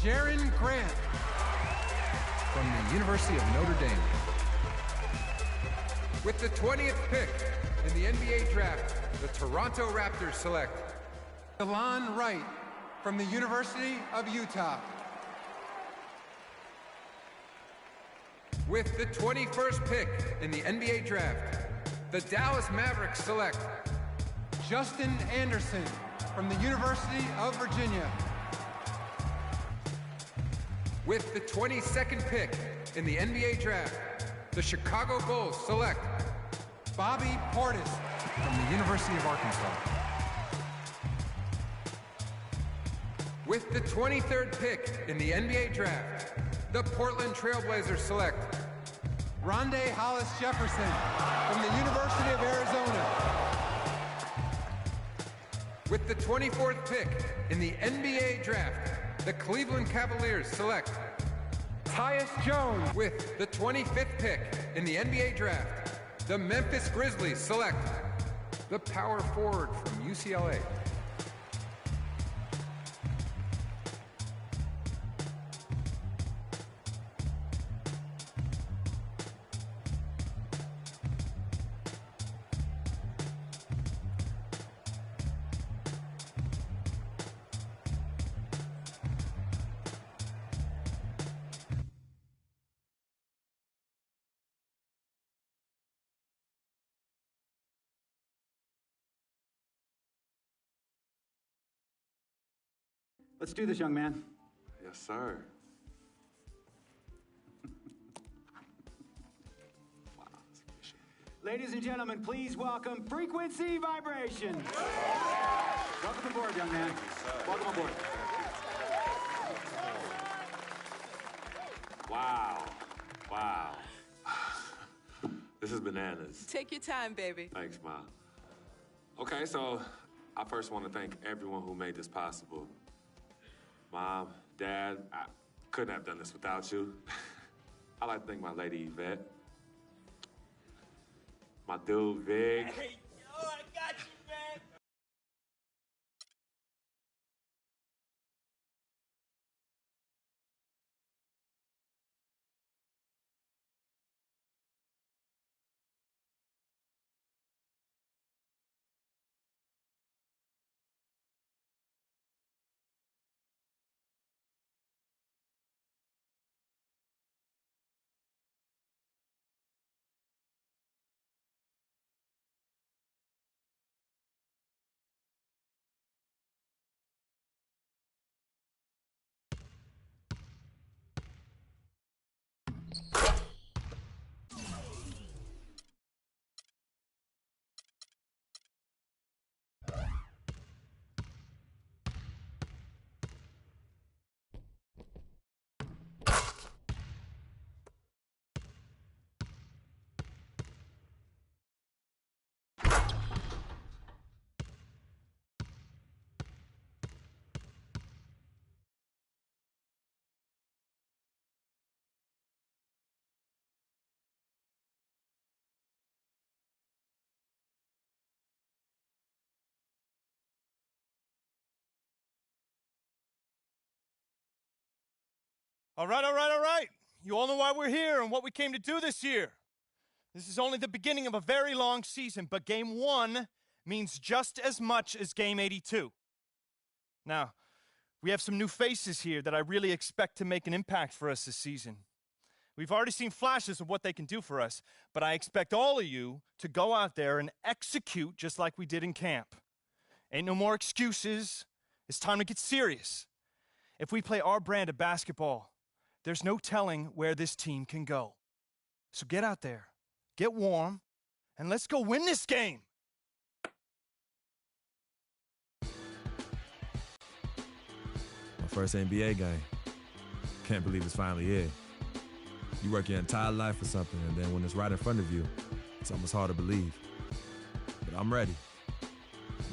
Jaren Grant from the University of Notre Dame. With the 20th pick in the NBA draft, the Toronto Raptors select Delon Wright from the University of Utah. With the 21st pick in the NBA draft, the Dallas Mavericks select Justin Anderson from the University of Virginia. With the 22nd pick in the NBA draft, the Chicago Bulls select Bobby Portis from the University of Arkansas. With the 23rd pick in the NBA draft, the Portland Trailblazers select Rondé Hollis Jefferson from the University of Arizona. With the 24th pick in the NBA draft, the Cleveland Cavaliers select Tyus Jones. With the 25th pick in the NBA draft, the Memphis Grizzlies select the power forward from UCLA. Let's do this, young man. Yes, sir. Ladies and gentlemen, please welcome Frequency Vibration. Welcome aboard, young man. Welcome aboard. Wow. Wow. This is bananas. Take your time, baby. Thanks, Ma. Okay, so I first want to thank everyone who made this possible. Mom, Dad, I couldn't have done this without you. I'd like to thank my lady Yvette, my dude Vig. Hey, yo, I got you. All right. You all know why we're here and what we came to do this year. This is only the beginning of a very long season, but Game 1 means just as much as Game 82. Now, we have some new faces here that I really expect to make an impact for us this season. We've already seen flashes of what they can do for us, but I expect all of you to go out there and execute just like we did in camp. Ain't no more excuses. It's time to get serious. If we play our brand of basketball, there's no telling where this team can go. So get out there, get warm, and let's go win this game. My first NBA game. Can't believe it's finally here. You work your entire life for something, and then when it's right in front of you, it's almost hard to believe. But I'm ready.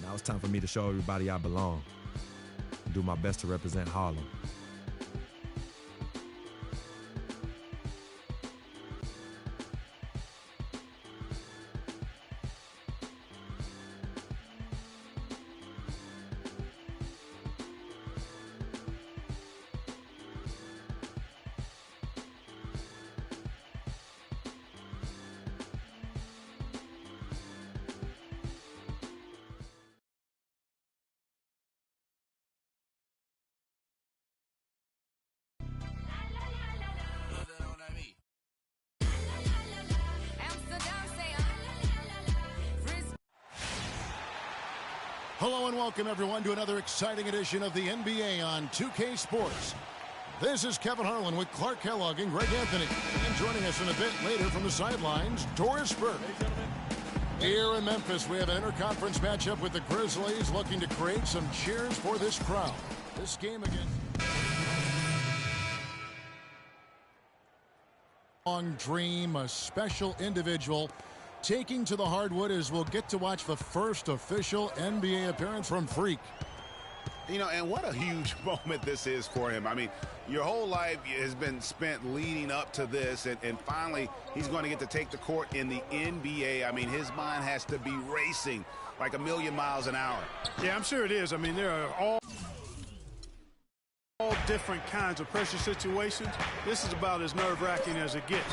Now it's time for me to show everybody I belong and do my best to represent Harlem. Hello and welcome everyone to another exciting edition of the NBA on 2K Sports. This is Kevin Harlan with Clark Kellogg and Greg Anthony. And joining us in a bit later from the sidelines, Doris Burke. Here in Memphis, we have an interconference matchup with the Grizzlies looking to create some cheers for this crowd. This game against long dream, a special individual taking to the hardwood as we'll get to watch the first official NBA appearance from Freak. You know, and what a huge moment this is for him. I mean, your whole life has been spent leading up to this, and finally he's going to get to take the court in the NBA. I mean, his mind has to be racing like a million miles an hour. Yeah, I'm sure it is. I mean, there are all different kinds of pressure situations. This is about as nerve-wracking as it gets.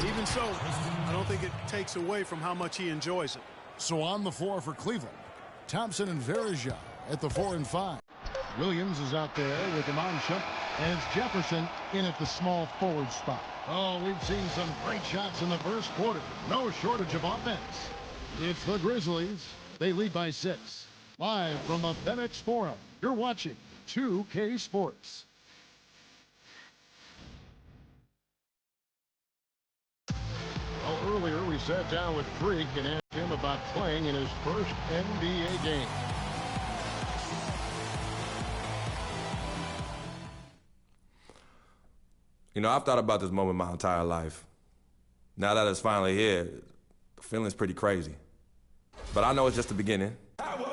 Even so, I don't think it takes away from how much he enjoys it. So on the floor for Cleveland, Thompson and Verja at the 4 and 5. Williams is out there with Imanship, and it's Jefferson in at the small forward spot. Oh, we've seen some great shots in the first quarter. No shortage of offense. It's the Grizzlies. They lead by 6. Live from the FedEx Forum, you're watching 2K Sports. Well, earlier we sat down with Freak and asked him about playing in his first NBA game. You know, I've thought about this moment my entire life. Now that it's finally here, the feeling's pretty crazy. But I know it's just the beginning.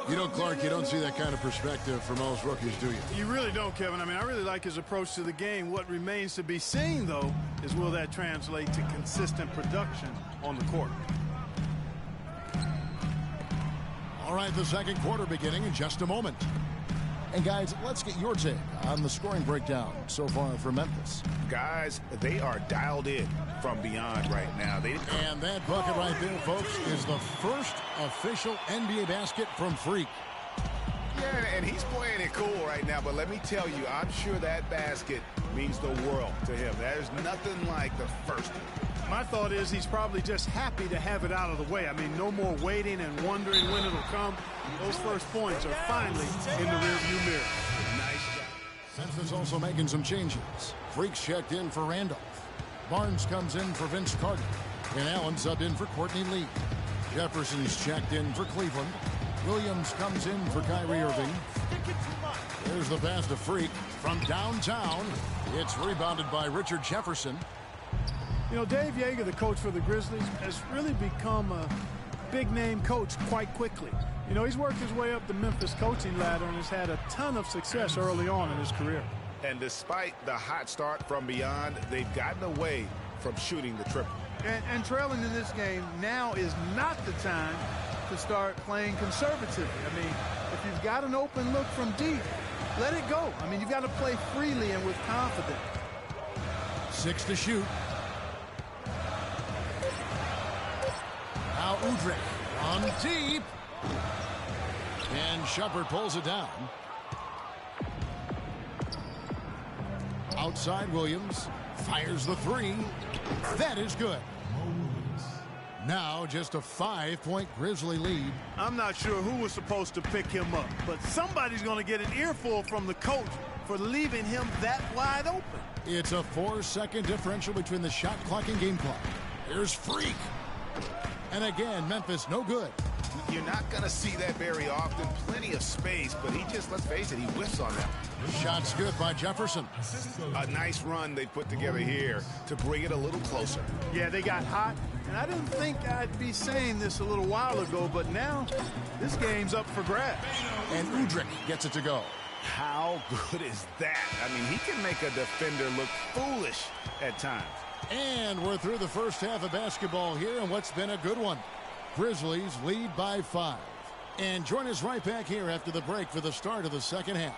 You know, Clark, you don't see that kind of perspective for most rookies, do you? You really don't, Kevin. I mean, I really like his approach to the game. What remains to be seen, though, is will that translate to consistent production on the court? All right, the second quarter beginning in just a moment. And, guys, let's get your take on the scoring breakdown so far for Memphis. Guys, they are dialed in from beyond right now. And that bucket right there, folks, is the first official NBA basket from Freak. Yeah, and he's playing it cool right now, but let me tell you, I'm sure that basket means the world to him. There's nothing like the first one. My thought is he's probably just happy to have it out of the way. I mean, no more waiting and wondering when it'll come. Those first points are finally in the rearview mirror. Nice job. Memphis also making some changes. Freak's checked in for Randolph. Barnes comes in for Vince Carter. And Allen subbed in for Courtney Lee. Jefferson's checked in for Cleveland. Williams comes in for Kyrie Irving. There's the pass to Freak from downtown. It's rebounded by Richard Jefferson. You know, Dave Yeager, the coach for the Grizzlies, has really become a big-name coach quite quickly. You know, he's worked his way up the Memphis coaching ladder and has had a ton of success early on in his career. And despite the hot start from beyond, they've gotten away from shooting the triple. And trailing in this game, now is not the time to start playing conservatively. I mean, if you've got an open look from deep, let it go. I mean, you've got to play freely and with confidence. 6 to shoot. Now Udrich on deep. And Shepard pulls it down. Outside Williams. Fires the 3. That is good. Now just a 5-point Grizzly lead. I'm not sure who was supposed to pick him up, but somebody's going to get an earful from the coach for leaving him that wide open. It's a 4-second differential between the shot clock and game clock. Here's Freak. And again, Memphis no good. You're not going to see that very often. Plenty of space, but he just, let's face it, he whiffs on that. Shots good by Jefferson. A nice run they put together here to bring it a little closer. Yeah, they got hot, and I didn't think I'd be saying this a little while ago, but now this game's up for grabs. And Udrich gets it to go. How good is that? I mean, he can make a defender look foolish at times. And we're through the first half of basketball here, and what's been a good one. Grizzlies lead by 5. And join us right back here after the break for the start of the second half.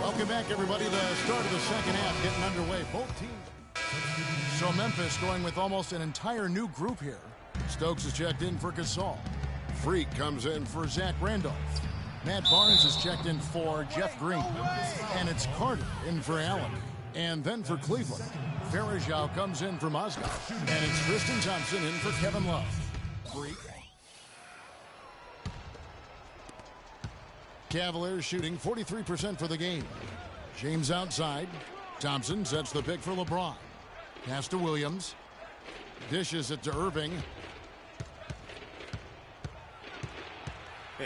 Welcome back, everybody. The start of the second half getting underway. Both teams. So Memphis going with almost an entire new group here. Stokes is checked in for Gasol. Freak comes in for Zach Randolph. Matt Barnes is checked in for Jeff Green. And it's Carter in for Allen. And then for Cleveland, Varejao comes in for Mozgov. And it's Tristan Thompson in for Kevin Love. Freak. Cavaliers shooting 43% for the game. James outside. Thompson sets the pick for LeBron. Pass to Williams. Dishes it to Irving.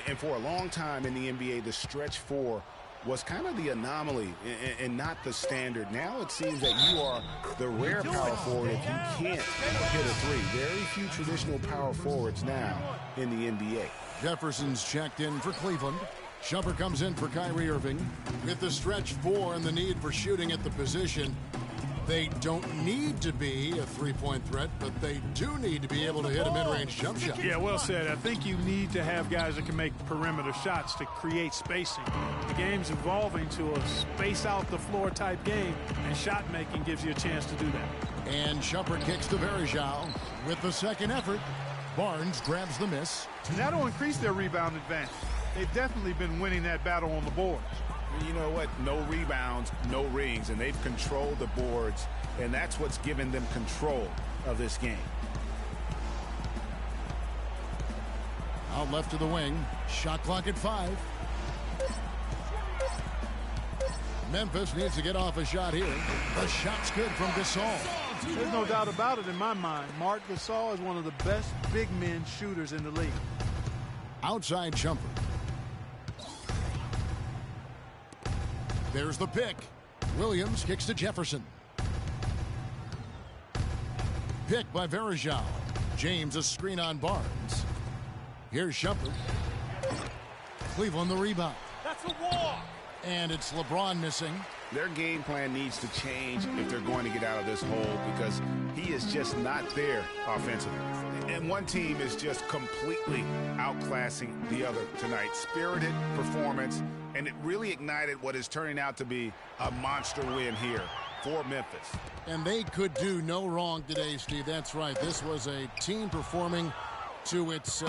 And for a long time in the NBA, the stretch 4 was kind of the anomaly and not the standard. Now it seems that you are the rare power forward if you can't hit a 3. Very few traditional power forwards now in the NBA. Jefferson's checked in for Cleveland. Shumpert comes in for Kyrie Irving. With the stretch 4 and the need for shooting at the position, they don't need to be a three-point threat, but they do need to be able to hit a mid-range jump shot. Yeah, well said. I think you need to have guys that can make perimeter shots to create spacing. The game's evolving to a space-out-the-floor type game, and shot-making gives you a chance to do that. And Shumpert kicks to Varejao. With the second effort, Barnes grabs the miss. And that'll increase their rebound advantage. They've definitely been winning that battle on the boards. You know what? No rebounds, no rings, and they've controlled the boards, and that's what's given them control of this game. Out left to the wing. Shot clock at 5. Memphis needs to get off a shot here. The shot's good from Gasol. There's no doubt about it in my mind. Marc Gasol is one of the best big men shooters in the league. Outside Shumpert. There's the pick. Williams kicks to Jefferson. Pick by Varejao. James a screen on Barnes. Here's Shumpert. Cleveland the rebound. That's a walk. And it's LeBron missing. Their game plan needs to change if they're going to get out of this hole because he is just not there offensively. And one team is just completely outclassing the other tonight. Spirited performance, and it really ignited what is turning out to be a monster win here for Memphis. And they could do no wrong today, Steve. That's right. This was a team performing to its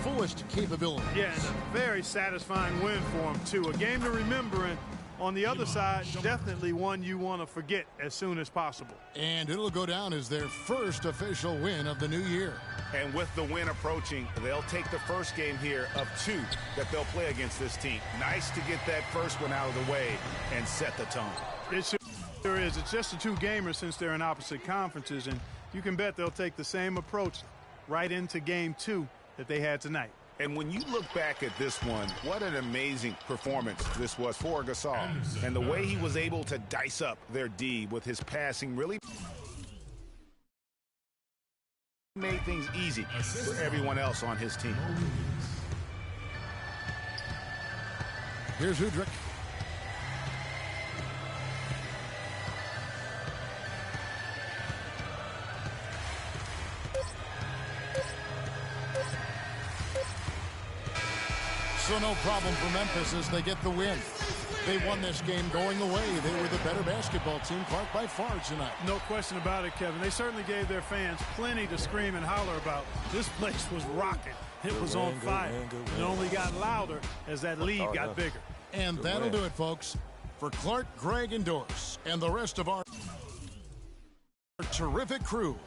fullest capability. Yeah, and a very satisfying win for them, too. A game to remember, and on the other side, definitely one you want to forget as soon as possible. And it'll go down as their first official win of the new year. And with the win approaching, they'll take the first game here of 2 that they'll play against this team. Nice to get that first one out of the way and set the tone. It sure is. It's just a 2-gamer since they're in opposite conferences, and you can bet they'll take the same approach right into game 2 that they had tonight. And when you look back at this one, what an amazing performance this was for Gasol. And the way he was able to dice up their D with his passing really made things easy for everyone else on his team. Here's Udrich. So no problem for Memphis as they get the win. They won this game going away. They were the better basketball team, Clark, by far tonight. No question about it, Kevin. They certainly gave their fans plenty to scream and holler about. This place was rocking. It was on fire. It only got louder as that lead got bigger. And that'll do it, folks. For Clark, Greg, and Doris, and the rest of our terrific crew,